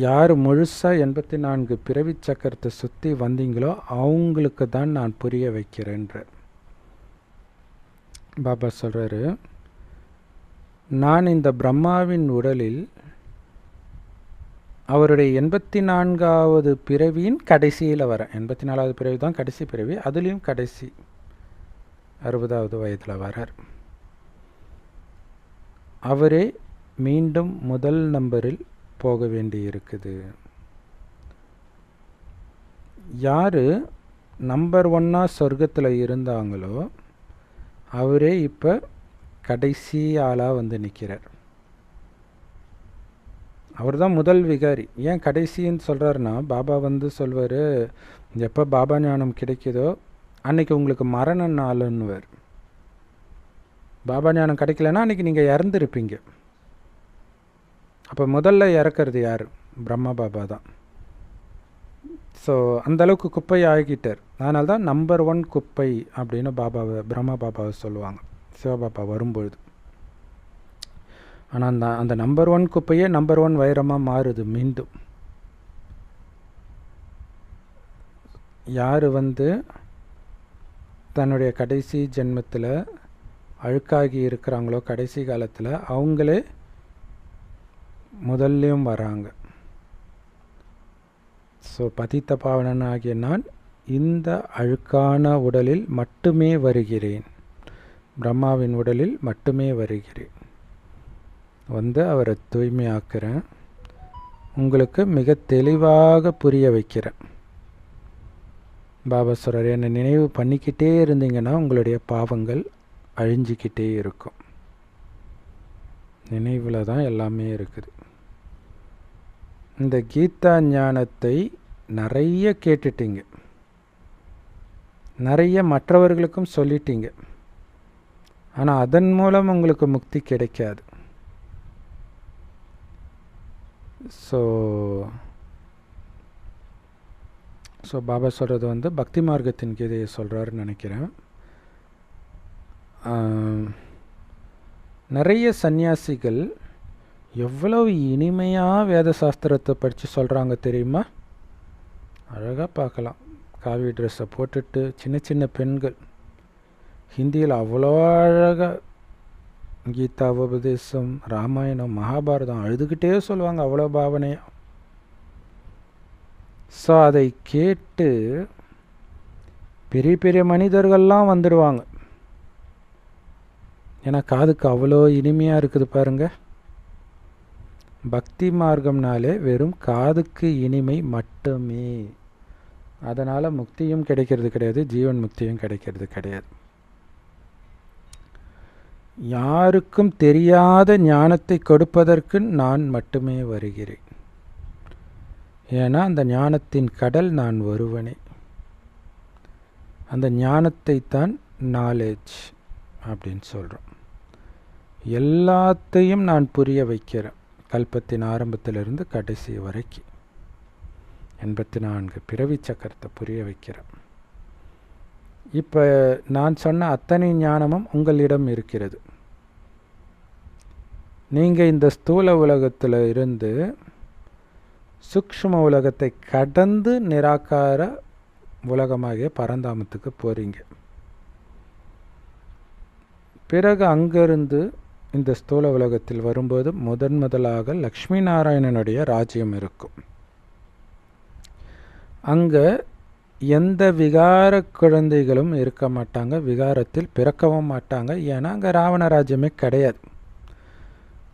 யார் முழுசாக 84 பிறவி சக்கரத்தை சுற்றி வந்தீங்களோ அவங்களுக்கு தான் நான் புரிய வைக்கிறேன்ற பாபா சொல்கிறாரு. நான் இந்த பிரம்மாவின் உடலில் அவருடைய 84வது பிறவியின் கடைசியில் வரேன். 84வது பிறவி தான் கடைசி பிறவி, அதுலேயும் கடைசி 60வது வயதில் வரார். அவரே மீண்டும் முதல் நம்பரில் போக வேண்டி இருக்குது. யார் நம்பர் 1 சொர்க்கத்தில் இருந்தாங்களோ அவரே இப்போ கடைசி ஆளாக நிற்கிறார். அவர் தான் முதல் விகாரி. ஏன் கடைசின்னு சொல்கிறாருன்னா, பாபா சொல்வார், எப்போ பாபா ஞானம் கிடைக்குதோ அன்றைக்கி உங்களுக்கு மரண நாளுன்னுவார். பாபா ஞானம் கிடைக்கலன்னா அன்றைக்கி நீங்கள் இறந்துருப்பீங்க. அப்போ முதல்ல இறக்கிறது யார்? பிரம்மா பாபா தான். ஸோ அந்தளவுக்கு குப்பையை ஆகிட்டார். அதனால்தான் நம்பர் 1 குப்பை அப்படின்னு பிரம்மா பாபாவை சொல்லுவாங்க சிவபாபா வரும்பொழுது. ஆனால் அந்த நம்பர் 1 குப்பையே நம்பர் 1 வைரமாக மாறுது மீண்டும். யார் தன்னுடைய கடைசி ஜென்மத்தில் அழுக்காகி இருக்கிறாங்களோ கடைசி காலத்தில் அவங்களே முதல்லையும் வராங்க. ஸோ பதித்த பாவனன் ஆகிய நான் இந்த அழுக்கான உடலில் மட்டுமே வருகிறேன், பிரம்மாவின் உடலில் மட்டுமே வருகிறேன், அவரை தூய்மையாக்குறேன், உங்களுக்கு மிக தெளிவாக புரிய வைக்கிறேன். பாபா சொல்கிறார், என்னை நினைவு பண்ணிக்கிட்டே இருந்தீங்கன்னா உங்களுடைய பாவங்கள் அழிஞ்சிக்கிட்டே இருக்கும். நினைவில் தான் எல்லாமே இருக்குது. இந்த கீதா ஞானத்தை நிறைய கேட்டுட்டீங்க, நிறைய மற்றவர்களுக்கும் சொல்லிட்டீங்க. ஆனால் அதன் மூலம் உங்களுக்கு முக்தி கிடைக்காது. ஸோ பாபா சொல்கிறது பக்தி மார்க்கத்தின் கீதையை சொல்கிறாருன்னு நினைக்கிறேன். நிறைய சந்நியாசிகள் எவ்வளவு இனிமையாக வேத சாஸ்திரத்தை படித்து சொல்கிறாங்க தெரியுமா? அழகாக பார்க்கலாம். காவி ட்ரெஸ்ஸை போட்டுட்டு சின்ன சின்ன பெண்கள் ஹிந்தியில் அவ்வளோ அழகாக கீதா உபதேசம், ராமாயணம், மகாபாரதம் அழுதுகிட்டே சொல்லுவாங்க, அவ்வளோ பாவனையாக. ஸோ அதை கேட்டு பெரிய பெரிய மனிதர்கள்லாம் வந்துடுவாங்க. ஏன்னா காதுக்கு அவ்வளோ இனிமையாக இருக்குது பாருங்கள். பக்தி மார்க்கம்னாலே வெறும் காதுக்கு இனிமை மட்டுமே. அதனால் முக்தியும் கிடைக்கிறது கிடையாது, ஜீவன் முக்தியும் கிடைக்கிறது கிடையாது. யாருக்கும் தெரியாத ஞானத்தை கொடுப்பதற்கு நான் மட்டுமே வருகிறேன். ஏன்னா அந்த ஞானத்தின் கடல் நான் ஒருவனே. அந்த ஞானத்தை தான் நாலேஜ் அப்படின்னு சொல்கிறோம். எல்லாத்தையும் நான் புரிய வைக்கிறேன், கல்பத்தின் ஆரம்பத்திலிருந்து கடைசி வரைக்கும் 84 பிறவி சக்கரத்தை புரிய வைக்கிறேன். இப்போ நான் சொன்ன அத்தனை ஞானமும் உங்களிடம் இருக்கிறது. நீங்கள் இந்த ஸ்தூல உலகத்தில் இருந்து சூக்ஷ்ம உலகத்தை கடந்து நிராகார உலகமாகிய பரந்தாமத்துக்கு போகிறீங்க. பிறகு அங்கிருந்து இந்த ஸ்தூல உலகத்தில் வரும்போது முதலாக லக்ஷ்மி நாராயணனுடைய ராஜ்யம் இருக்கும். அங்கே எந்த விகார குழந்தைகளும் இருக்க மாட்டாங்க, விகாரத்தில் பிறக்கவும் மாட்டாங்க. ஏன்னா அங்கே ராவண ராஜ்யமே கிடையாது.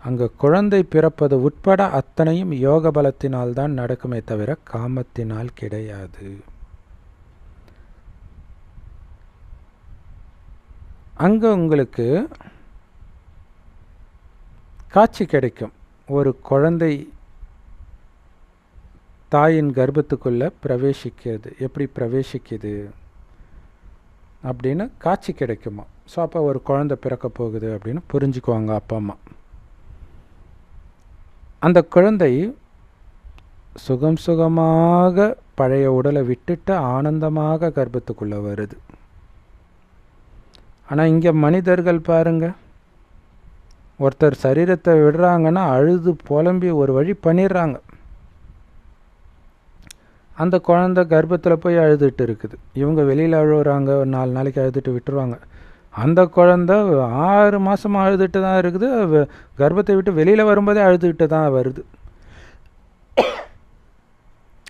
அங்கே குழந்தை பிறப்பது உட்பட அத்தனையும் யோக பலத்தினால் தான் நடக்குமே தவிர காமத்தினால் கிடையாது. அங்கே உங்களுக்கு காட்சி கிடைக்கும். ஒரு குழந்தை தாயின் கர்ப்பத்துக்குள்ளே பிரவேசிக்கிறது, எப்படி பிரவேசிக்குது அப்படின்னு காட்சி கிடைக்குமா. ஸோ அப்போ ஒரு குழந்தை பிறக்க போகுது அப்படின்னு புரிஞ்சுக்குவாங்க அப்பா அம்மா. அந்த குழந்தை சுகமாக பழைய உடலை விட்டுட்டு ஆனந்தமாக கர்ப்பத்துக்குள்ளே வருது. ஆனால் இங்கே மனிதர்கள் பாருங்க, ஒருத்தர் சரீரத்தை விடுறாங்கன்னா அழுது புலம்பி ஒரு வழி பண்ணிடுறாங்க. அந்த குழந்தை கர்ப்பத்தில் போய் அழுதுட்டு இருக்குது. இவங்க வெளியில் அழுகுறாங்க, ஒரு 4 நாளைக்கு அழுதுட்டு விட்டுருவாங்க. அந்த குழந்தை 6 மாதமாக அழுதுட்டு தான் இருக்குது. கர்ப்பத்தை விட்டு வெளியில் வரும்போதே அழுதுகிட்டு தான் வருது.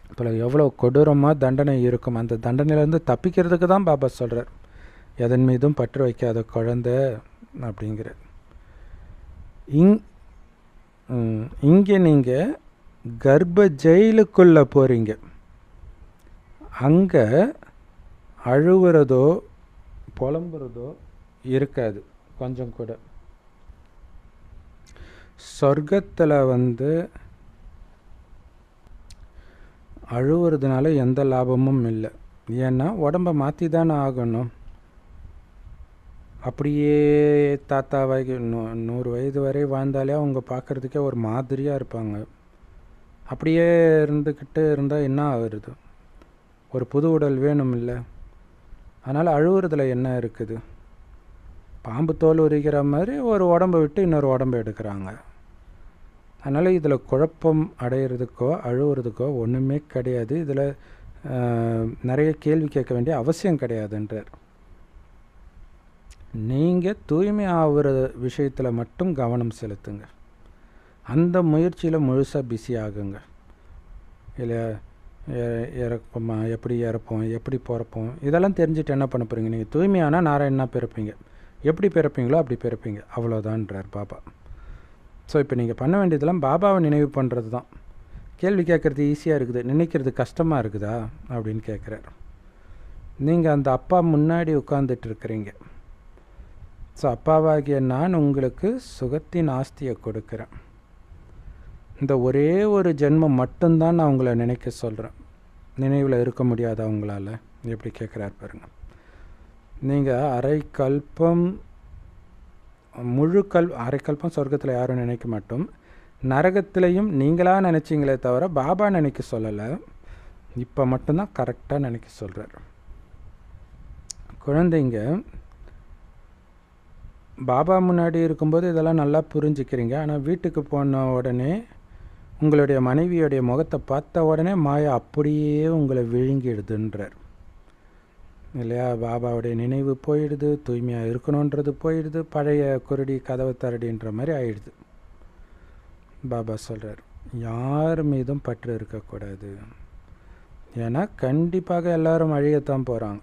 இப்போ எவ்வளோ கொடூரமாக தண்டனை இருக்கும். அந்த தண்டனையிலேருந்து தப்பிக்கிறதுக்கு தான் பாபா சொல்கிறார், எதன் மீதும் பற்று வைக்காத குழந்தை அப்படிங்கிற. இங்கே நீங்கள் கர்ப்ப ஜெயிலுக்குள்ளே போகிறீங்க. அங்கே அழுகிறதோ புலம்புறதோ இருக்காது கொஞ்சம் கூட. சொர்க்கத்தில் அழுவுறதுனால எந்த லாபமும் இல்லை. ஏன்னா உடம்பை மாற்றி தானே ஆகணும். அப்படியே தாத்தாவாகி 100 வயது வரை வாழ்ந்தாலே அவங்க பார்க்குறதுக்கே ஒரு மாதிரியாக இருப்பாங்க. அப்படியே இருந்துக்கிட்டு இருந்தால் என்ன ஆகுறது? ஒரு புது உடல் வேணும் இல்லை? அதனால் அழுவுறதுல என்ன இருக்குது? பாம்பு தோல் உரிக்கிற மாதிரி ஒரு உடம்பை விட்டு இன்னொரு உடம்பை எடுக்கிறாங்க. அதனால் இதில் குழப்பம் அடையிறதுக்கோ அழுவுறதுக்கோ ஒன்றுமே கிடையாது. இதில் நிறைய கேள்வி கேட்க வேண்டிய அவசியம் கிடையாதுன்றார். நீங்கள் தூய்மை ஆகிற விஷயத்தில் மட்டும் கவனம் செலுத்துங்க. அந்த முயற்சியில் முழுசாக பிஸி ஆகுங்க. இல்லை இறப்போமா, எப்படி இறப்போம், எப்படி பிறப்போம், இதெல்லாம் தெரிஞ்சுட்டு என்ன பண்ண போகிறீங்க? நீங்கள் தூய்மையானால் நாராயணனா பிறப்பீங்க. எப்படி பிறப்பீங்களோ அப்படி பிறப்பீங்க, அவ்வளோதான்றார் பாபா. ஸோ இப்போ நீங்கள் பண்ண வேண்டியதெல்லாம் பாபாவை நினைவு பண்ணுறது தான். கேள்வி கேட்குறது ஈஸியாக இருக்குது, நினைக்கிறது கஷ்டமாக இருக்குதா அப்படின்னு கேட்குறாரு. நீங்கள் அந்த அப்பா முன்னாடி உட்காந்துட்டு இருக்கிறீங்க. ஸோ அப்பாவாகிய நான் உங்களுக்கு சுகத்தின் ஆஸ்தியை கொடுக்குறேன். இந்த ஒரே ஒரு ஜென்மம் மட்டும்தான் நான் உங்களை நினைக்க சொல்கிறேன். நினைவில் இருக்க முடியாத அவங்களால எப்படி கேட்குறாரு பாருங்கள். நீங்கள் அரை கல்பம் சொர்க்கத்தில் யாரும் நினைக்க மாட்டோம், நரகத்திலையும் நீங்களாக நினச்சிங்களே தவிர பாபா நினைக்க சொல்லலை. இப்போ மட்டும்தான் கரெக்டாக நினைக்க சொல்கிறார். குழந்தைங்க பாபா முன்னாடி இருக்கும்போது இதெல்லாம் நல்லா புரிஞ்சுக்கிறீங்க. ஆனால் வீட்டுக்கு போன உடனே உங்களுடைய மனைவியோடைய முகத்தை பார்த்த உடனே மாயா அப்படியே உங்களை விழுங்கிடுதுன்றார் இல்லையா? பாபாவுடைய நினைவு போயிடுது, தூய்மையாக இருக்கணுன்றது போயிடுது, பழைய குருடி கதவை தரடின்ற மாதிரி ஆயிடுது. பாபா சொல்கிறார், யார் மீதும் பற்று இருக்கக்கூடாது. ஏன்னா கண்டிப்பாக எல்லாரும் அழியத்தான் போகிறாங்க.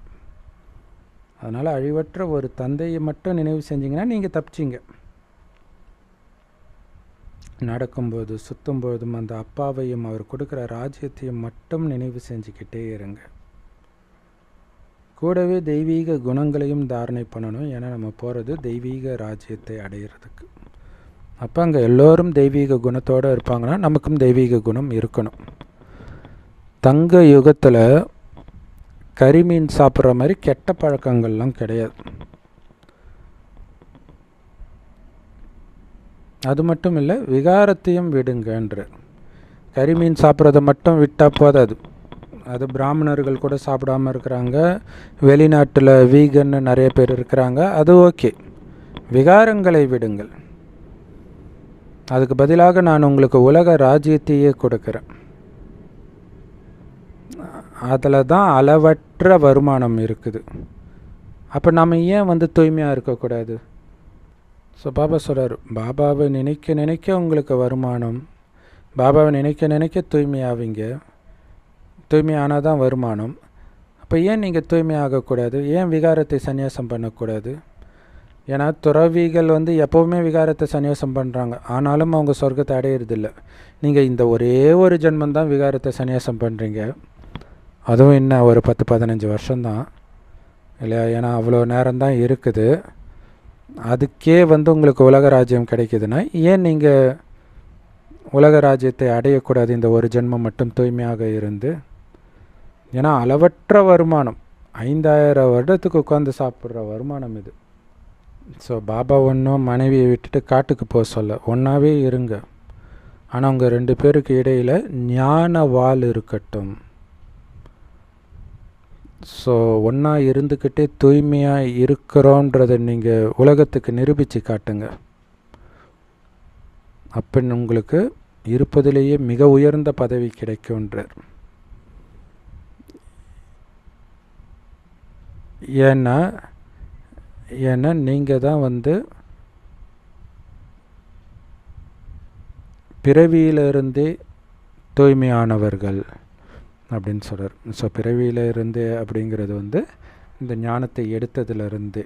அதனால் அழிவற்ற ஒரு தந்தையை மட்டும் நினைவு செஞ்சிங்கன்னா நீங்கள் தப்பிச்சிங்க. நடக்கும்போது சுற்றும்போதும் அந்த அப்பாவையும் அவர் கொடுக்குற ராஜ்யத்தையும் மட்டும் நினைவு செஞ்சுக்கிட்டே இருங்க. கூடவே தெய்வீக குணங்களையும் தாரணை பண்ணணும். ஏன்னா நம்ம போகிறது தெய்வீக ராஜ்யத்தை அடையிறதுக்கு. அப்போ அங்கே எல்லோரும் தெய்வீக குணத்தோடு இருப்பாங்கன்னா நமக்கும் தெய்வீக குணம் இருக்கணும். தங்க யுகத்தில் கரிமீன் சாப்பிட்ற மாதிரி கெட்ட பழக்கங்கள்லாம் கிடையாது. அது மட்டும் இல்லை, விகாரத்தையும் விடுங்கன்ற. கரிமீன் சாப்பிட்றத மட்டும் விட்டால் போதாது. அது பிராமணர்கள் கூட சாப்பிடாமல் இருக்கிறாங்க. வெளிநாட்டில் வீகன்னு நிறைய பேர் இருக்கிறாங்க, அது ஓகே. விகாரங்களை விடுங்கள். அதுக்கு பதிலாக நான் உங்களுக்கு உலக ராஜ்யத்தையே கொடுக்குறேன். அதில் தான் அளவற்ற வருமானம் இருக்குது. அப்போ நம்ம ஏன் தூய்மையாக இருக்கக்கூடாது? ஸோ பாபா சொல்கிறார், பாபாவை நினைக்க நினைக்க உங்களுக்கு வருமானம், பாபாவை நினைக்க நினைக்க தூய்மையாவீங்க, தூய்மையானால் தான் வருமானம். அப்போ ஏன் நீங்கள் தூய்மையாகக்கூடாது? ஏன் விகாரத்தை சந்நியாசம் பண்ணக்கூடாது? ஏன்னா துறவிகள் எப்போவுமே விகாரத்தை சந்நியாசம் பண்ணுறாங்க, ஆனாலும் அவங்க சொர்க்கத்தை அடையிறதில்ல. நீங்கள் இந்த ஒரே ஒரு ஜென்மந்தான் விகாரத்தை சந்நியாசம் பண்ணுறீங்க. அதுவும் இன்னும் ஒரு 10-15 வருஷம்தான் இல்லையா? ஏன்னா அவ்வளோ நேரம்தான் இருக்குது. அதுக்கே உங்களுக்கு உலக ராஜ்யம் கிடைக்குதுன்னா ஏன் நீங்கள் உலக ராஜ்யத்தை அடையக்கூடாது இந்த ஒரு ஜென்மம் மட்டும் தூய்மையாக இருந்து? ஏன்னா அளவற்ற வருமானம், 5000 வருடத்துக்கு உட்காந்து சாப்பிட்ற வருமானம் இது. ஸோ பாபா ஒன்றும் மனைவியை விட்டுட்டு காட்டுக்கு போக சொல்ல, ஒன்றாவே இருங்க. ஆனால் உங்கள் 2 பேருக்கு இடையில் ஞான வால் இருக்கட்டும். ஸோ ஒன்றா இருந்துக்கிட்டே தூய்மையாக இருக்கிறோன்றதை நீங்கள் உலகத்துக்கு நிரூபித்து காட்டுங்க. அப்போ உங்களுக்கு இருப்பதிலேயே மிக உயர்ந்த பதவி கிடைக்கும்ன்றார். ஏன்னா நீங்கள் தான் பிறவியிலிருந்தே தூய்மையானவர்கள் அப்படின்னு சொல்கிறார். ஸோ பிறவியிலிருந்து அப்படிங்கிறது இந்த ஞானத்தை எடுத்ததிலிருந்து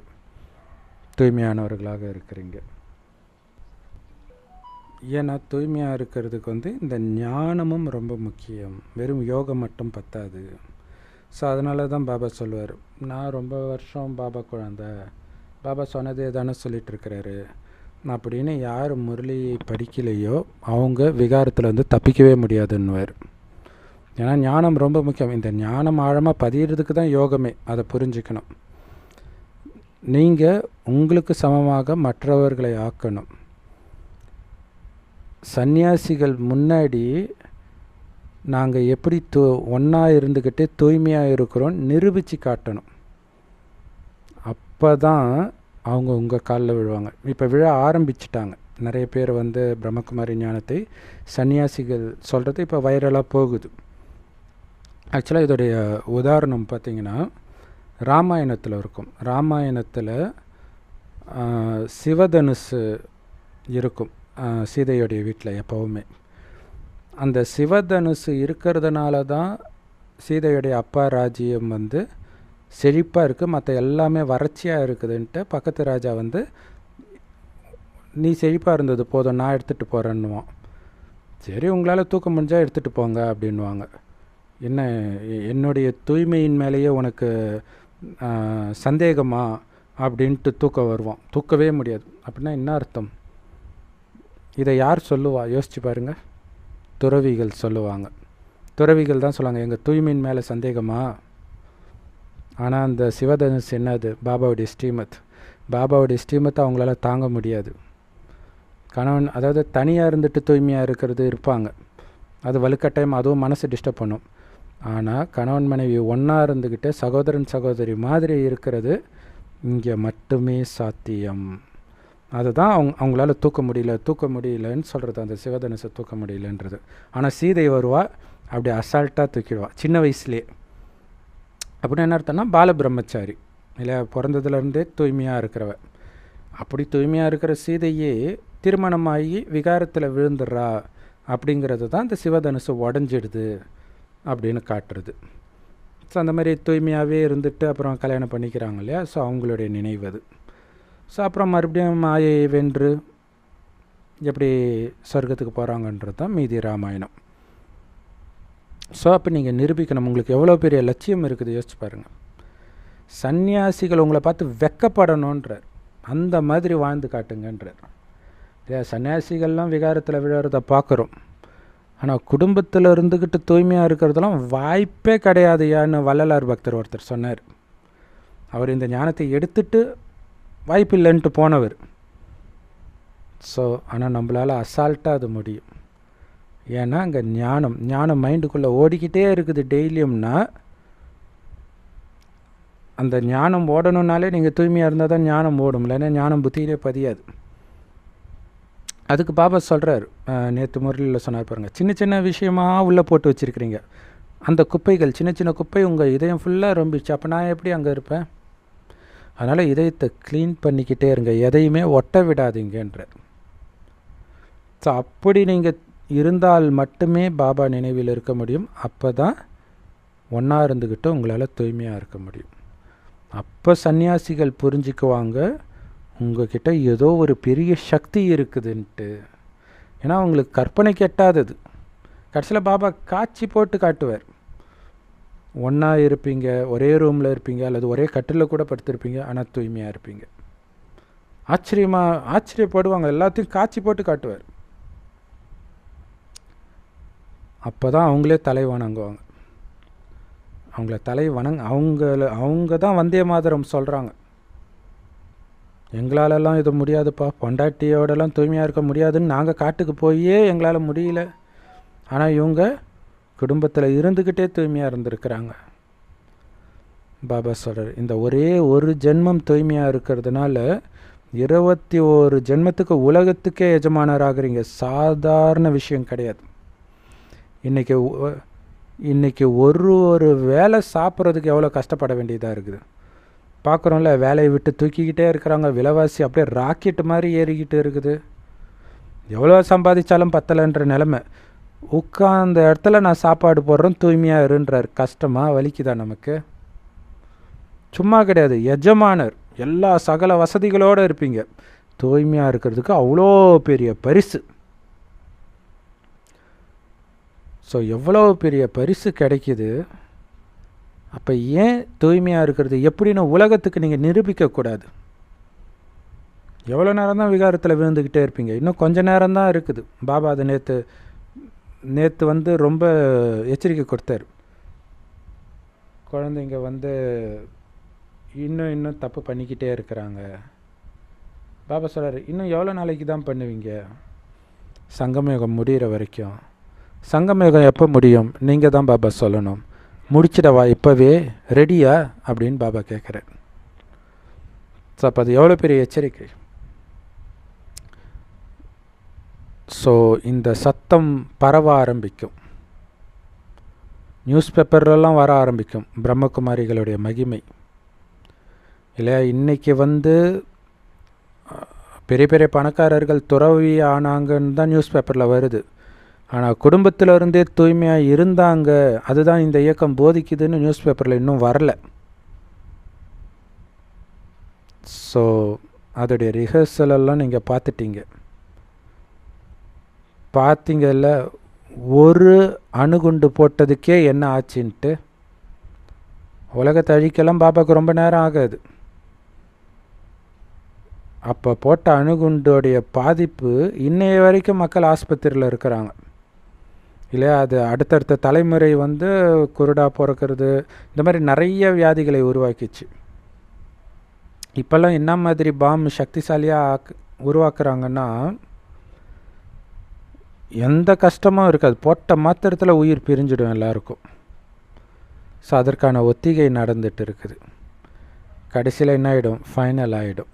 தூய்மையானவர்களாக இருக்கிறீங்க. ஏன்னா தூய்மையாக இருக்கிறதுக்கு இந்த ஞானமும் ரொம்ப முக்கியம். வெறும் யோகம் மட்டும் பத்தாது. ஸோ அதனால தான் பாபா சொல்லுவார், நான் ரொம்ப வருஷம் பாபா குழந்தை, பாபா சொன்னதே தானே சொல்லிகிட்ருக்கிறாரு அப்படின்னு. யார் முரளியை படிக்கலையோ அவங்க விகாரத்தில் தப்பிக்கவே முடியாதுன்னுவார். ஏன்னா ஞானம் ரொம்ப முக்கியம். இந்த ஞானம் ஆழமாக பதியறதுக்கு தான் யோகமே, அதை புரிஞ்சுக்கணும். நீங்கள் உங்களுக்கு சமமாக மற்றவர்களை ஆக்கணும். சந்நியாசிகள் முன்னாடி நாங்கள் எப்படி ஒன்றா இருந்துக்கிட்டே தூய்மையாக இருக்கிறோம் நிரூபித்து காட்டணும். அப்போ தான் அவங்க உங்கள் காலில் விழுவாங்க. இப்போ விழ ஆரம்பிச்சிட்டாங்க. நிறைய பேர் வந்து பிரம்மகுமாரி ஞானத்தை சன்னியாசிகள் சொல்கிறது இப்போ வைரலாக போகுது. ஆக்சுவலாக இதோடைய உதாரணம் பார்த்திங்கன்னா ராமாயணத்தில் இருக்கும். ராமாயணத்தில் சிவதனுசு இருக்கும் சீதையுடைய வீட்டில் எப்போவுமே. அந்த சிவதனுசு இருக்கிறதுனால தான் சீதையுடைய அப்பா ராஜ்யம் வந்து செழிப்பாக இருக்குது, மற்ற எல்லாமே வறட்சியாக இருக்குதுன்ட்டு பக்கத்து ராஜா வந்து நீ செழிப்பாக இருந்தது போதும், நான் எடுத்துகிட்டு போகிறேன்னுவான். சரி, உங்களால் தூக்க முடிஞ்சால் எடுத்துகிட்டு போங்க அப்படின்வாங்க. என்ன, என்னுடைய தூய்மையின் மேலேயே உனக்கு சந்தேகமா அப்படின்ட்டு தூக்க வருவான். தூக்கவே முடியாது. அப்படின்னா என்ன அர்த்தம்? இதை யார் சொல்லுவா? யோசிச்சு பாருங்கள். துறவிகள் சொல்லுவாங்க. துறவிகள் தான் சொல்லுவாங்க, எங்கள் தூய்மையின் மேலே சந்தேகமா. ஆனால் அந்த சிவதனுஷ் என்னது? பாபாவுடைய ஸ்ரீமத். பாபாவுடைய ஸ்ரீமத்தை அவங்களால தாங்க முடியாது. கணவன், அதாவது தனியாக இருந்துட்டு தூய்மையாக இருக்கிறது இருப்பாங்க, அது வலுக்கட்டாயம், அதுவும் மனசு டிஸ்டர்ப் பண்ணும். ஆனால் கணவன் மனைவி ஒன்றா இருந்துக்கிட்டு சகோதரன் சகோதரி மாதிரி இருக்கிறது இங்கே மட்டுமே சாத்தியம். அதுதான் அவங்களால தூக்க முடியலன்னு சொல்கிறது, அந்த சிவதனுசை தூக்க முடியலன்றது. ஆனால் சீதை வருவா, அப்படி அசால்ட்டாக தூக்கிடுவா சின்ன வயசுலேயே. அப்படின்னு என்ன அர்த்தம்னா பாலபிரம்மச்சாரி இல்லையா, பிறந்ததுலேருந்தே தூய்மையாக இருக்கிறவ. அப்படி தூய்மையாக இருக்கிற சீதையே திருமணமாகி விகாரத்தில் விழுந்துடுறா அப்படிங்கிறது தான் இந்த சிவதனுசு உடஞ்சிடுது அப்படின்னு காட்டுறது. ஸோ அந்த மாதிரி தூய்மையாகவே இருந்துட்டு அப்புறம் கல்யாணம் பண்ணிக்கிறாங்க இல்லையா, ஸோ அவங்களுடைய நினைவு அது. ஸோ அப்புறம் மறுபடியும் மாயை வென்று எப்படி சொர்க்கத்துக்கு போகிறாங்கன்றது தான் மீதி ராமாயணம். ஸோ அப்போ நீங்கள் நிரூபிக்கணும், உங்களுக்கு எவ்வளோ பெரிய லட்சியம் இருக்குது யோசிச்சு பாருங்கள். சன்னியாசிகள் உங்களை பார்த்து வெக்கப்படணுன்றார், அந்த மாதிரி வாழ்ந்து காட்டுங்கன்றார். சன்னியாசிகள்லாம் விகாரத்தில் விழுறதை பார்க்குறோம், ஆனால் குடும்பத்தில் இருந்துக்கிட்டு தூய்மையாக இருக்கிறதெல்லாம் வாய்ப்பே கிடையாதுயான்னு வள்ளலார் பக்தர் ஒருத்தர் சொன்னார். அவர் இந்த ஞானத்தை எடுத்துட்டு வாய்ப்பு இல்லைன்ட்டு போனவர். ஸோ ஆனால் நம்மளால் அசால்ட்டாக அது முடியும். ஏன்னா அங்கே ஞானம் மைண்டுக்குள்ளே ஓடிக்கிட்டே இருக்குது டெய்லியும்னா, அந்த ஞானம் ஓடணுன்னாலே நீங்கள் தூய்மையாக இருந்தால் தான் ஞானம் ஓடும், இல்லைன்னா ஞானம் புத்தியிலே பதியாது. அதுக்கு பாபா சொல்கிறார், நேற்று முரளியில் சொன்னார் பாருங்கள், சின்ன சின்ன விஷயமாக உள்ளே போட்டு வச்சுருக்கிறீங்க, அந்த குப்பைகள், சின்ன சின்ன குப்பை உங்கள் இதயம் ஃபுல்லாக ரொம்பிச்சு, அப்போ நான் எப்படி அங்கே இருப்பேன்? அதனால் இதயத்தை க்ளீன் பண்ணிக்கிட்டே இருங்க, எதையுமே ஒட்ட விடாதீங்கன்றார். ஸோ அப்படி நீங்கள் இருந்தால் மட்டுமே பாபா நினைவில் இருக்க முடியும். அப்போ தான் ஒன்றா இருந்துக்கிட்டு உங்களால் தூய்மையாக இருக்க முடியும். அப்போ சன்னியாசிகள் புரிஞ்சுக்குவாங்க உங்ககிட்ட ஏதோ ஒரு பெரிய சக்தி இருக்குதுன்ட்டு. ஏன்னா அவங்களுக்கு கற்பனைக்கு எட்டாதது. கடைசியில் பாபா காட்சி போட்டு காட்டுவார். ஒன்றா இருப்பீங்க, ஒரே ரூமில் இருப்பீங்க, அல்லது ஒரே கட்டில் கூட படுத்திருப்பீங்க, ஆனால் தூய்மையாக இருப்பீங்க. ஆச்சரியப்படுவாங்க, எல்லாத்தையும் காட்சி போட்டு காட்டுவார். அப்போ தான் அவங்களே தலை வணங்குவாங்க. அவங்க தான் வந்தே மாதரம் சொல்கிறாங்க. எங்களாலெல்லாம் இது முடியாதுப்பா, பொண்டாட்டியோடலாம் தூய்மையாக இருக்க முடியாதுன்னு நாங்கள் காட்டுக்கு போயே எங்களால் முடியல. ஆனால் இவங்க குடும்பத்தில் இருந்துக்கிட்டே தூய்மையாக இருந்திருக்கிறாங்க. பாபா சொல்கிறார், இந்த ஒரே ஒரு ஜென்மம் தூய்மையாக இருக்கிறதுனால 21 ஜென்மத்துக்கு உலகத்துக்கே எஜமானராகிறீங்க. சாதாரண விஷயம் கிடையாது. இன்றைக்கி ஒரு வேலை சாப்பிட்றதுக்கு எவ்வளோ கஷ்டப்பட வேண்டியதாக இருக்குது பார்க்குறோம்ல. வேலையை விட்டு தூக்கிக்கிட்டே இருக்கிறாங்க, விலைவாசி அப்படியே ராக்கெட்டு மாதிரி ஏறிக்கிட்டு இருக்குது. எவ்வளோ சம்பாதிச்சாலும் பத்தலைன்ற நிலமை. உட்கார்ந்த இடத்துல நான் சாப்பாடு போடுறேன், தூய்மையாக இருன்றார். கஷ்டமாக வலிக்குதா நமக்கு? சும்மா கிடையாது, எஜமானர், எல்லா சகல வசதிகளோடு இருப்பீங்க. தூய்மையாக இருக்கிறதுக்கு அவ்வளோ பெரிய பரிசு. ஸோ எவ்வளோ பெரிய பரிசு கிடைக்கிது. அப்போ ஏன் தூய்மையாக இருக்கிறது எப்படின்னு உலகத்துக்கு நீங்கள் நிரூபிக்கக்கூடாது? எவ்வளோ நேரம் தான் விகாரத்தில் விழுந்துக்கிட்டே இருப்பீங்க? இன்னும் கொஞ்சம் நேரம் தான் இருக்குது. பாபா அது நேற்று வந்து ரொம்ப எச்சரிக்கை கொடுத்தார். குழந்தைங்க வந்து இன்னும் தப்பு பண்ணிக்கிட்டே இருக்கிறாங்க. பாபா சொல்கிறார், இன்னும் எவ்வளோ நாளைக்கு தான் பண்ணுவீங்க? சங்கமயுகம் முடிகிற வரைக்கும். சங்கமயுகம் எப்போ முடியும்? நீங்கள் தான் பாபா சொல்லணும். முடிச்சிடவா இப்போவே, ரெடியா அப்படின்னு பாபா கேட்குறார். ஸோ அப்போ அது எவ்வளோ பெரிய எச்சரிக்கை. ஸோ இந்த சத்தம் பரவ ஆரம்பிக்கும், நியூஸ் பேப்பர்லாம் வர ஆரம்பிக்கும் பிரம்மகுமாரிகளுடைய மகிமை இல்லையா. இன்றைக்கி பெரிய பெரிய பணக்காரர்கள் துறவி ஆனாங்கன்னு தான் நியூஸ் பேப்பரில் வருது. ஆனால் குடும்பத்தில் இருந்தே தூய்மையாக இருந்தாங்க, அதுதான் இந்த இயக்கம் போதிக்குதுன்னு நியூஸ் பேப்பரில் இன்னும் வரல. ஸோ அதோடைய ரிஹர்சலெல்லாம் நீங்கள் பார்த்தீங்கல்ல, ஒரு அணுகுண்டு போட்டதுக்கே என்ன ஆச்சுன்ட்டு. உலகத்தை அழிக்கலாம் பாபாவுக்கு ரொம்ப நேரம் ஆகாது. அப்போ போட்ட அணுகுண்டோடைய பாதிப்பு இன்னைய வரைக்கும் மக்கள் ஆஸ்பத்திரியில் இருக்கிறாங்க இல்லையா. அது அடுத்தடுத்த தலைமுறை குருடாக பிறக்கிறது, இந்த மாதிரி நிறைய வியாதிகளை உருவாக்கிச்சு. இப்போல்லாம் என்ன மாதிரி பாம் சக்திசாலியாக உருவாக்குறாங்கன்னா, எந்த கஷ்டமும் இருக்காது, போட்ட மாத்திரத்தில் உயிர் பிரிஞ்சிடும் எல்லாருக்கும். ஸோ அதற்கான ஒத்திகை நடந்துட்டு இருக்குது. கடைசியில் என்ன ஆகிடும், ஃபைனல் ஆகிடும்.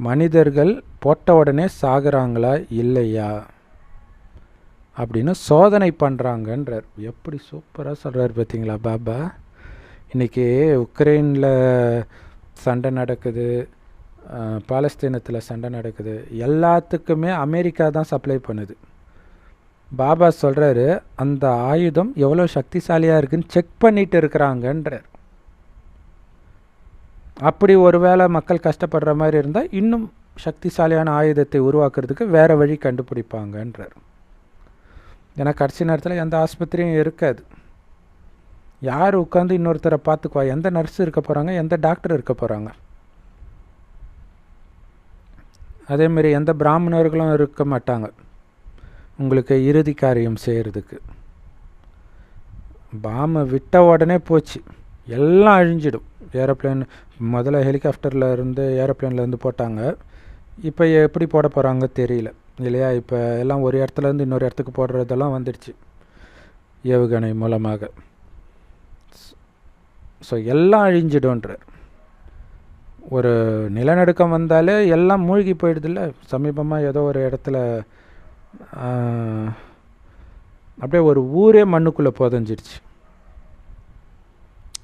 மனிதர்கள் போட்ட உடனே சாகுறாங்களா இல்லையா அப்படின்னு சோதனை பண்ணுறாங்கன்றார். எப்படி சூப்பராக சொல்கிறார் பார்த்தீங்களா பாபா. இன்றைக்கி உக்ரைனில் சண்டை நடக்குது, பாலஸ்தீனத்தில் சண்டை நடக்குது, எல்லாத்துக்குமே அமெரிக்கா தான் சப்ளை பண்ணுது. பாபா சொல்கிறாரு, அந்த ஆயுதம் எவ்வளோ சக்திசாலியாக இருக்குன்னு செக் பண்ணிட்டு இருக்கிறாங்கன்றார். அப்படி ஒரு வேளை மக்கள் கஷ்டப்படுற மாதிரி இருந்தால் இன்னும் சக்திசாலியான ஆயுதத்தை உருவாக்குறதுக்கு வேறு வழி கண்டுபிடிப்பாங்கன்றார். ஏன்னா கடைசி நேரத்தில் எந்த ஆஸ்பத்திரியும் இருக்காது. யார் உட்காந்து இன்னொருத்தரை பார்த்துக்குவா? எந்த நர்ஸ் இருக்க போகிறாங்க, எந்த டாக்டர் இருக்க போகிறாங்க? அதேமாரி எந்த பிராமணர்களும் இருக்க மாட்டாங்க உங்களுக்கு இறுதி காரியம் செய்கிறதுக்கு. பாமை விட்ட உடனே போச்சு, எல்லாம் அழிஞ்சிடும். ஏரோப்ளேன் முதல்ல ஹெலிகாப்டரில் இருந்து ஏரோப்ளேன்லேருந்து போட்டாங்க, இப்போ எப்படி போட போகிறாங்க தெரியல இல்லையா. இப்போ எல்லாம் ஒரு இடத்துலேருந்து இன்னொரு இடத்துக்கு போடுறதெல்லாம் வந்துடுச்சு ஏவுகணை மூலமாக. ஸோ எல்லாம் அழிஞ்சிடும்ன்றார். ஒரு நிலநடுக்கம் வந்தாலே எல்லாம் மூழ்கி போயிடுதில்ல. சமீபமாக ஏதோ ஒரு இடத்துல அப்படியே ஒரு ஊரே மண்ணுக்குள்ளே புதஞ்சிடுச்சு.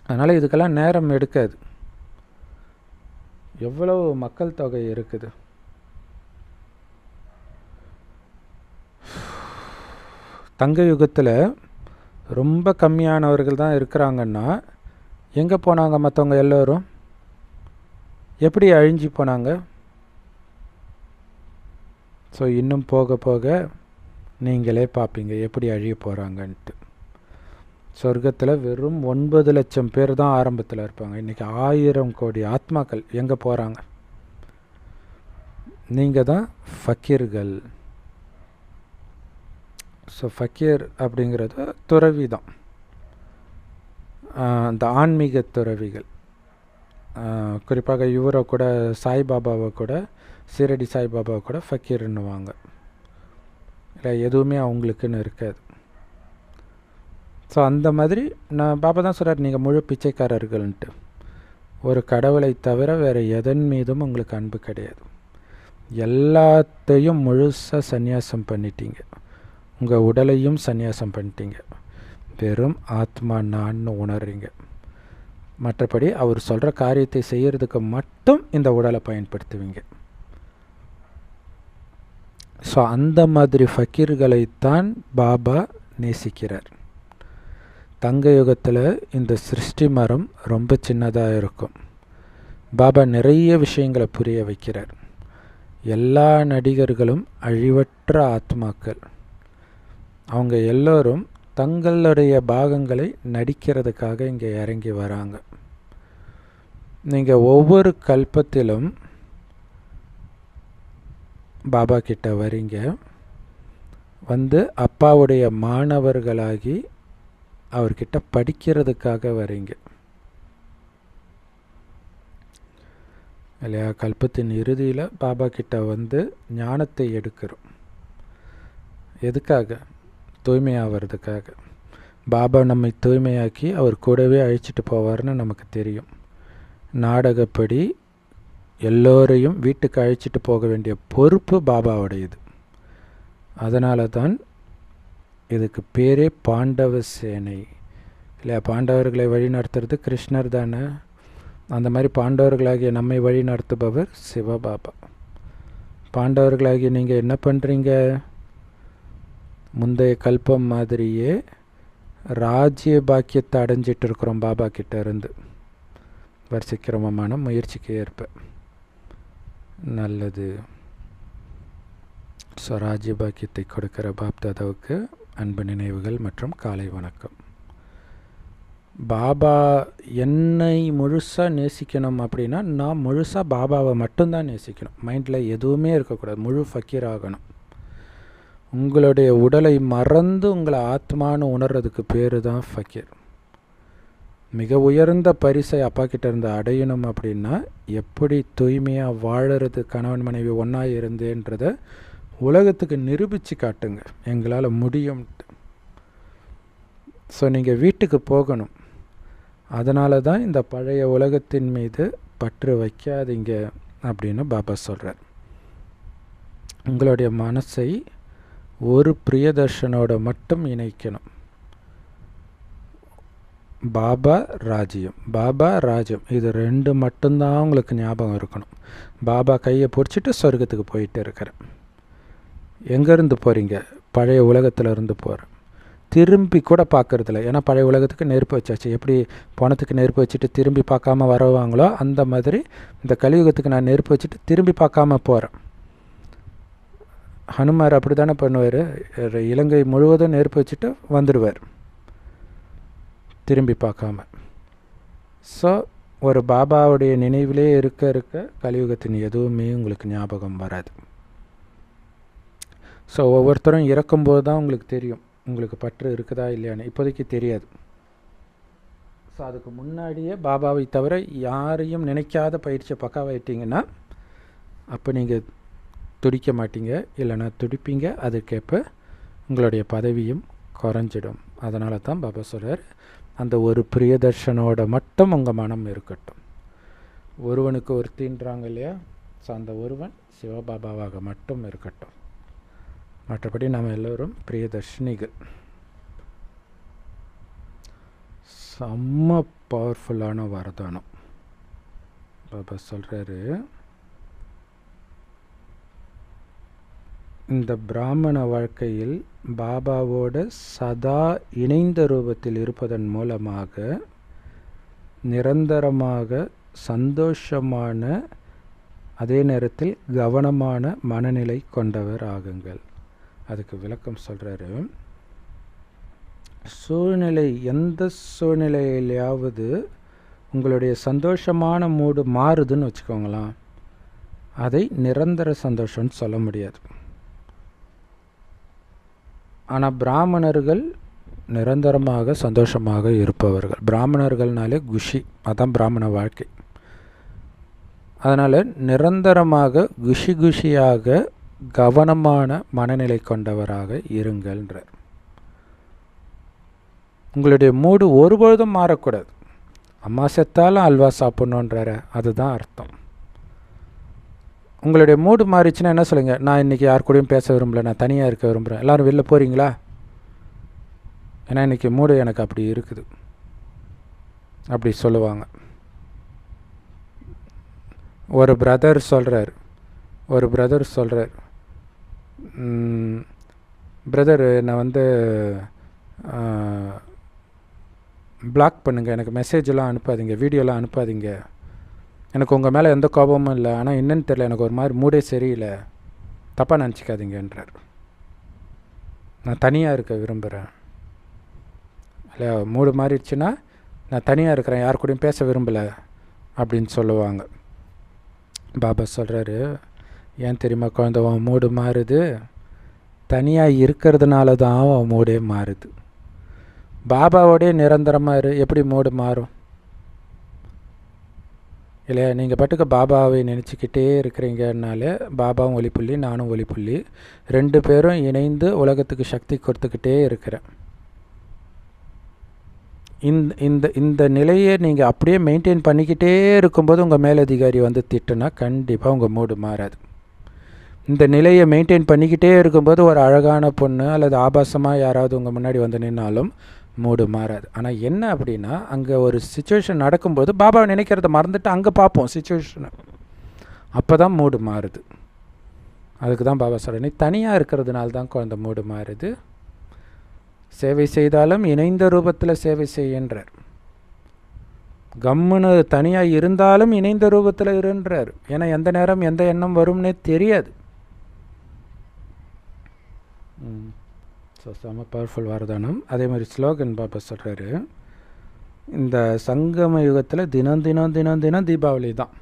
அதனால் இதுக்கெல்லாம் நேரம் எடுக்காது. எவ்வளவு மக்கள் தொகை இருக்குது. தங்க யுகத்தில் ரொம்ப கம்மியானவர்கள் தான் இருக்கிறாங்கன்னா எங்கே போனாங்க மற்றவங்க எல்லோரும்? எப்படி அழிஞ்சு போனாங்க? ஸோ இன்னும் போக போக நீங்களே பார்ப்பீங்க எப்படி அழிய போகிறாங்கன்ட்டு. சொர்க்கத்தில் வெறும் 9 லட்சம் பேர் தான் ஆரம்பத்தில் இருப்பாங்க. இன்றைக்கி 1000 கோடி ஆத்மாக்கள் எங்கே போகிறாங்க? நீங்கள் தான் ஃபக்கீர்கள். ஸோ ஃபக்கீர் அப்படிங்கிறது துறவி தான், இந்த ஆன்மீக துறவிகள். குறிப்பாக இவரை கூட சாய்பாபாவை கூட, சீரடி சாய்பாபாவை கூட ஃபக்கீர்ன்னுவாங்க. இல்லை எதுவுமே அவங்களுக்குன்னு இருக்காது. ஸோ அந்த மாதிரி பாபா தான் சொல்கிறார், நீங்கள் முழு பிச்சைக்காரர்கள்ன்ட்டு. ஒரு கடவுளை தவிர வேறு எதன் மீதும் உங்களுக்கு அன்பு கிடையாது. எல்லாத்தையும் முழுசாக சந்நியாசம் பண்ணிட்டீங்க. உங்கள் உடலையும் சந்நியாசம் பண்ணிட்டீங்க. வெறும் ஆத்மா நான்னு உணர்றீங்க. மற்றபடி அவர் சொல்கிற காரியத்தை செய்கிறதுக்கு மட்டும் இந்த உடலை பயன்படுத்துவீங்க. ஸோ அந்த மாதிரி ஃபக்கீர்களைத்தான் பாபா நேசிக்கிறார். தங்க யுகத்தில் இந்த சிருஷ்டி மரம் ரொம்ப சின்னதாக இருக்கும். பாபா நிறைய விஷயங்களை புரிய வைக்கிறார். எல்லா நடிகர்களும் அழிவற்ற ஆத்மாக்கள். அவங்க எல்லோரும் தங்களுடைய பாகங்களை நடிக்கிறதுக்காக இங்கே இறங்கி வராங்க. நீங்கள் ஒவ்வொரு கல்பத்திலும் பாபா கிட்ட வரீங்க, அப்பாவுடைய மாணவர்களாகி அவர்கிட்ட படிக்கிறதுக்காக வரீங்க இல்லையா. கல்பத்தின் இறுதியில் பாபா கிட்ட ஞானத்தை எடுக்கிறோம். எதுக்காக? தூய்மையாகிறதுக்காக. பாபா நம்மை தூய்மையாக்கி அவர் கூடவே அழைச்சிட்டு போவார்னு நமக்கு தெரியும். நாடகப்படி எல்லோரையும் வீட்டுக்கு அழைச்சிட்டு போக வேண்டிய பொறுப்பு பாபாவுடையது. அதனால தான் இதுக்கு பேரே பாண்டவ சேனை இல்லையா? பாண்டவர்களை வழி நடத்துறது கிருஷ்ணர் தானே. அந்த மாதிரி பாண்டவர்களாகிய நம்மை வழி நடத்துபவர் சிவபாபா. பாண்டவர்களாகிய நீங்கள் என்ன பண்ணுறீங்க? முந்தைய கல்பம் மாதிரியே ராஜ்ய பாக்கியத்தை அடைஞ்சிட்டு இருக்கிறோம் பாபா கிட்ட இருந்து, வரிசைக்கிரமமான முயற்சிக்கு ஏற்ப. நல்லது. ஸோ ராஜ்ய பாக்கியத்தை கொடுக்கிற பாப்தாதாவுக்கு அன்பு நினைவுகள் மற்றும் காலை வணக்கம். பாபா என்னை முழுசாக நேசிக்கணும் அப்படின்னா நான் முழுசாக பாபாவை மட்டும்தான் நேசிக்கணும். மைண்டில் எதுவுமே இருக்கக்கூடாது. முழு ஃபக்கீர் ஆகணும். உங்களுடைய உடலை மறந்து உங்களை ஆத்மானு உணர்றதுக்கு பேர் தான் ஃபக்கீர். மிக உயர்ந்த பரிசை அப்பா கிட்ட இருந்து அடையணும் அப்படின்னா எப்படி தூய்மையாக வாழறது, கணவன் மனைவி ஒன்றா இருந்தேன்றத உலகத்துக்கு நிரூபித்து காட்டுங்க. எங்களால் முடியும்ட்டு. ஸோ நீங்கள் வீட்டுக்கு போகணும். அதனால தான் இந்த பழைய உலகத்தின் மீது பற்று வைக்காதீங்க அப்படின்னு பாபா சொல்கிறார். உங்களுடைய மனசை ஒரு பிரியதர்ஷனோட மட்டும் இணைக்கணும். பாபா ராஜ்யம், பாபா ராஜ்யம், இது ரெண்டு மட்டும்தான் உங்களுக்கு ஞாபகம் இருக்கணும். பாபா கையை பிடிச்சிட்டு சொர்க்கத்துக்கு போயிட்டு இருக்கிறேன். எங்கேருந்து போகிறீங்க? பழைய உலகத்தில் இருந்து போகிறேன். திரும்பி கூட பார்க்குறதில்ல. ஏன்னா பழைய உலகத்துக்கு நெருப்பு வச்சாச்சு. எப்படி பணத்துக்கு நெருப்பு வச்சுட்டு திரும்பி பார்க்காம வருவாங்களோ அந்த மாதிரி இந்த கலியுகத்துக்கு நான் நெருப்பு வச்சுட்டு திரும்பி பார்க்காம போகிறேன். ஹனுமார் அப்படி தானே பண்ணுவார். இலங்கை முழுவதும் நெருப்பு வச்சுட்டு வந்துடுவார் திரும்பி பார்க்காம. ஸோ ஒரு பாபாவுடைய நினைவிலே இருக்க இருக்க கலியுகத்தின் எதுவுமே உங்களுக்கு ஞாபகம் வராது. ஸோ ஒவ்வொருத்தரும் இறக்கும்போது தான் உங்களுக்கு தெரியும் உங்களுக்கு பற்று இருக்குதா இல்லையான்னு. இப்போதைக்கு தெரியாது. ஸோ அதுக்கு முன்னாடியே பாபாவை தவிர யாரையும் நினைக்காத பயிற்சியை பக்காவாயிட்டீங்கன்னா அப்போ நீங்கள் துடிக்க மாட்டீங்க, இல்லைன்னா துடிப்பீங்க. அதுக்கேற்ப உங்களுடைய பதவியும் குறைஞ்சிடும். அதனால தான் பாபா சொல்கிறார், அந்த ஒரு பிரியதர்ஷனோட மட்டும் உங்கள் மனம் இருக்கட்டும். ஒருவனுக்கு ஒருத்தின்றாங்க இல்லையா? ஸோ அந்த ஒருவன் சிவபாபாவாக மட்டும் இருக்கட்டும். மற்றபடி நாம் எல்லோரும் பிரியதர்ஷினிகள். செம்ம பவர்ஃபுல்லான வரதானம் பாபா சொல்கிறாரு. இந்த பிராமண வாழ்க்கையில் பாபாவோட சதா இணைந்த ரூபத்தில் இருப்பதன் மூலமாக நிரந்தரமாக சந்தோஷமான அதே நேரத்தில் கவனமான மனநிலை கொண்டவர் ஆகுங்கள். அதுக்கு விளக்கம் சொல்கிறாரு. சூழ்நிலை எந்த சூழ்நிலையிலாவது உங்களுடைய சந்தோஷமான மூடு மாறுதுன்னு வச்சுக்கோங்களேன், அதை நிரந்தர சந்தோஷம்னு சொல்ல முடியாது. ஆனால் பிராமணர்கள் நிரந்தரமாக சந்தோஷமாக இருப்பவர்கள். பிராமணர்கள்னாலே குஷி, அதான் பிராமண வாழ்க்கை. அதனால் நிரந்தரமாக குஷியாக கவனமான மனநிலை கொண்டவராக இருங்கள்ன்றார். உங்களுடைய மூடு ஒருபொழுதும் மாறக்கூடாது. அம்மா செத்தாலும் அல்வா சாப்பிட்ணுன்றார, அதுதான் அர்த்தம். உங்களுடைய மூடு மாறிச்சுன்னா என்ன சொல்லுங்க? நான் இன்றைக்கி யார் கூடயும் பேச விரும்பல, நான் தனியாக இருக்க விரும்புகிறேன். எல்லோரும் வெளில போகிறீங்களா? ஏன்னா இன்றைக்கி மூடு எனக்கு அப்படி இருக்குது அப்படி சொல்லுவாங்க. ஒரு பிரதர் சொல்கிறார், பிரதர் என்னை பிளாக் பண்ணுங்கள், எனக்கு மெசேஜெலாம் அனுப்பாதீங்க, வீடியோலாம் அனுப்பாதீங்க, எனக்கு உங்கள் மேலே எந்த கோபமும் இல்லை, ஆனால் என்னன்னு தெரியல, எனக்கு ஒரு மாதிரி மூடே சரியில்லை, தப்பாக நினச்சிக்காதீங்கன்றார். நான் தனியாக இருக்க விரும்புகிறேன் இல்லையா? மூடு மாறிடுச்சுன்னா நான் தனியாக இருக்கிறேன், யார் கூடயும் பேச விரும்பலை அப்படின்னு சொல்லுவாங்க. பாபா சொல்கிறாரு, ஏன் தெரியுமா குழந்தை, உன் மூடு மாறுது? தனியாக இருக்கிறதுனால தான் உன் மூடே மாறுது. பாபாவோடய நிரந்தரமாக எப்படி மூடு மாறும் இல்லையா? நீங்கள் பாட்டுக்கு பாபாவை நினச்சிக்கிட்டே இருக்கிறீங்கன்னாலே பாபாவும் ஒளிப்புள்ளி, நானும் ஒளிப்புள்ளி, ரெண்டு பேரும் இணைந்து உலகத்துக்கு சக்தி கொடுத்துக்கிட்டே இருக்கிறேன். இந்த இந்த இந்த நிலையை நீங்கள் அப்படியே மெயின்டைன் பண்ணிக்கிட்டே இருக்கும்போது உங்கள் மேலதிகாரி வந்து திட்டுனா கண்டிப்பாக உங்கள் மூடு மாறாது. இந்த நிலையை மெயின்டைன் பண்ணிக்கிட்டே இருக்கும்போது ஒரு அழகான பொண்ணு அல்லது ஆபாசமாக யாராவது உங்கள் முன்னாடி வந்து நின்னாலும் மூடு மாறாது. ஆனால் என்ன அப்படின்னா, அங்கே ஒரு சுச்சுவேஷன் நடக்கும்போது பாபாவை நினைக்கிறத மறந்துட்டு அங்கே பார்ப்போம் சுச்சுவேஷனை, அப்போ தான் மூடு மாறுது. அதுக்கு தான் பாபா சொல்கிறேன், நீ தனியாக இருக்கிறதுனால தான் குழந்தை மூடு மாறுது. சேவை செய்தாலும் இணைந்த ரூபத்தில் சேவை செய்யன்றார். கம்முன்னு தனியாக இருந்தாலும் இணைந்த ரூபத்தில் இருன்றார். ஏன்னா எந்த நேரம் எந்த எண்ணம் வரும்னே தெரியாது. ஸோ செம பவர்ஃபுல் வரதானம். அதே மாதிரி ஸ்லோகன் பாபா சொல்கிறாரு, இந்த சங்கம யுகத்தில் தினம் தினம் தினம் தினம் தீபாவளி தான்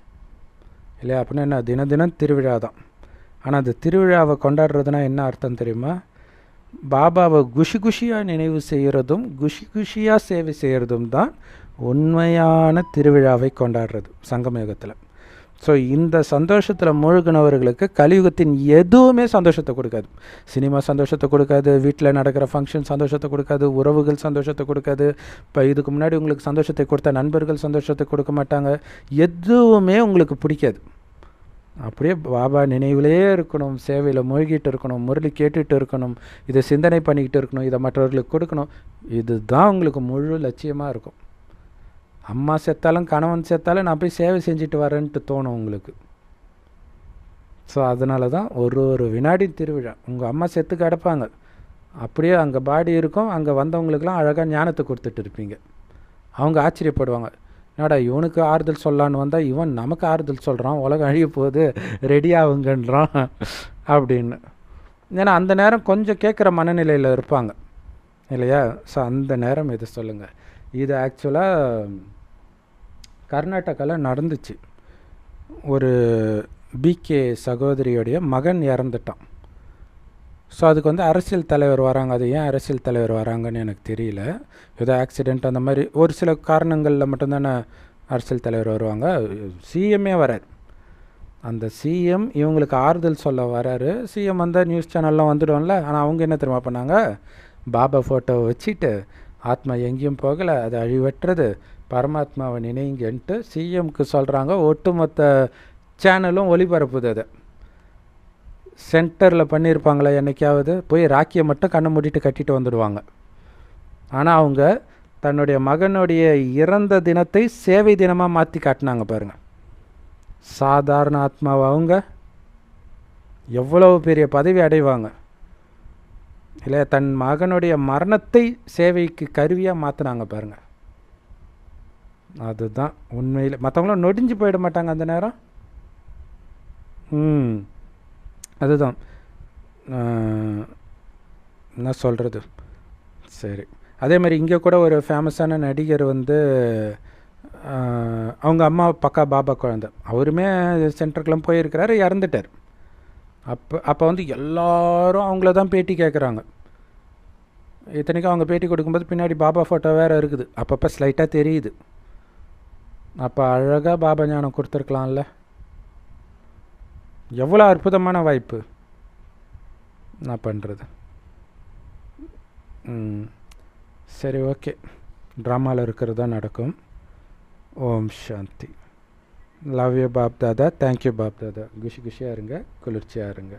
இல்லையா? அப்படின்னா என்ன, தினம் தினம் திருவிழா தான். ஆனால் அந்த திருவிழாவை கொண்டாடுறதுனா என்ன அர்த்தம் தெரியுமா? பாபாவை குஷி குஷியாக நினைவு செய்கிறதும் குஷி குஷியாக சேவை செய்கிறதும் தான் உண்மையான திருவிழாவை கொண்டாடுறது சங்கம யுகத்தில். ஸோ இந்த சந்தோஷத்தில் மூழ்கினவர்களுக்கு கலியுகத்தின் எதுவுமே சந்தோஷத்தை கொடுக்காது. சினிமா சந்தோஷத்தை கொடுக்காது, வீட்டில் நடக்கிற ஃபங்க்ஷன் சந்தோஷத்தை கொடுக்காது, உறவுகள் சந்தோஷத்தை கொடுக்காது, இப்போ இதுக்கு முன்னாடி உங்களுக்கு சந்தோஷத்தை கொடுத்த நண்பர்கள் சந்தோஷத்தை கொடுக்க மாட்டாங்க. எதுவுமே உங்களுக்கு பிடிக்காது. அப்படியே பாபா நினைவிலே இருக்கணும், சேவையில் மூழ்கிட்டு இருக்கணும், முரளி கேட்டுட்டு இருக்கணும், இதை சிந்தனை பண்ணிக்கிட்டு இருக்கணும், இதை மற்றவர்களுக்கு கொடுக்கணும். இதுதான் உங்களுக்கு முழு லட்சியமாக இருக்கும். அம்மா செத்தாலும் கணவன் செத்தாலும் நான் போய் சேவை செஞ்சுட்டு வரேன்ட்டு தோணும் உங்களுக்கு. ஸோ அதனால தான் ஒரு வினாடி திருவிழா. உங்கள் அம்மா செத்து கிடப்பாங்க, அப்படியே அங்கே பாடி இருக்கும், அங்கே வந்தவங்களுக்கெல்லாம் அழகாக ஞானத்தை கொடுத்துட்டு இருப்பீங்க. அவங்க ஆச்சரியப்படுவாங்க, என்னடா இவனுக்கு ஆறுதல் சொல்லலான்னு வந்தால் இவன் நமக்கு ஆறுதல் சொல்கிறான், உலகம் அழிய போகுது ரெடி ஆகுங்கன்றான் அப்படின்னு. ஏன்னா அந்த நேரம் கொஞ்சம் கேட்குற மனநிலையில் இருப்பாங்க இல்லையா? ஸோ அந்த நேரம் இதை சொல்லுங்கள். இது ஆக்சுவலாக கர்நாடகாவில் நடந்துச்சு. ஒரு பிகே சகோதரியோடைய மகன் இறந்துட்டான். ஸோ அதுக்கு வந்து அரசியல் தலைவர் வராங்க. அது ஏன் அரசியல் தலைவர் வராங்கன்னு எனக்கு தெரியல. ஏதோ ஆக்சிடெண்ட் அந்த மாதிரி ஒரு சில காரணங்களில் மட்டும்தானே அரசியல் தலைவர் வருவாங்க. சிஎம்ஏ வரார். அந்த சிஎம் இவங்களுக்கு ஆறுதல் சொல்ல வராரு. சிஎம் வந்தால் நியூஸ் சேனல்லாம் வந்துடும்ல. ஆனால் அவங்க என்ன தெரியுமா பண்ணாங்க, பாபா ஃபோட்டோவை வச்சுட்டு ஆத்மா எங்கேயும் போகலை, அது அழிவற்றது, பரமாத்மாவை நினைங்கன்ட்டு சிஎம்க்கு சொல்கிறாங்க. ஒட்டுமொத்த சேனலும் ஒளிபரப்புது. அதை சென்டரில் பண்ணியிருப்பாங்களா என்னைக்காவது, போய் ராக்கியை மட்டும் கண்ணை மூடிட்டு கட்டிட்டு வந்துடுவாங்க. ஆனால் அவங்க தன்னுடைய மகனுடைய இறந்த தினத்தை சேவை தினமாக மாற்றி காட்டினாங்க பாருங்கள். சாதாரண ஆத்மாவை அவங்க எவ்வளவு பெரிய பதவி அடைவாங்க இல்லை? தன் மகனுடைய மரணத்தை சேவைக்கு கருவியாக மாற்றினாங்க பாருங்கள். அதுதான் உண்மையில். மற்றவங்களும் நொடிஞ்சு போயிட மாட்டாங்க அந்த நேரம். அதுதான் என்ன சொல்கிறது. சரி, அதே மாதிரி இங்கே கூட ஒரு ஃபேமஸான நடிகர் வந்து அவங்க அம்மா பக்கா பாபா குழந்தை, அவருமே சென்டருக்கெலாம் போயிருக்கிறாரு, இறந்துட்டார். அப்போ வந்து எல்லாரும் அவங்கள தான் பேட்டி கேட்குறாங்க. இத்தனைக்கும் அவங்க பேட்டி கொடுக்கும்போது பின்னாடி பாபா ஃபோட்டோ வேறு இருக்குது, அப்பப்போ ஸ்லைட்டாக தெரியுது. அப்போ அழகாக பாபா ஞானம் கொடுத்துருக்கலாம்ல. எவ்வளோ அற்புதமான வாய்ப்பு. நான் பண்ணுறது. சரி, ஓகே. ட்ராமாவில் இருக்கிறது தான் நடக்கும். ஓம் சாந்தி. Love you Bap Dada. Thank you Bap Dada. குஷி குஷியாக இருங்க, குளிர்ச்சியாக இருங்க.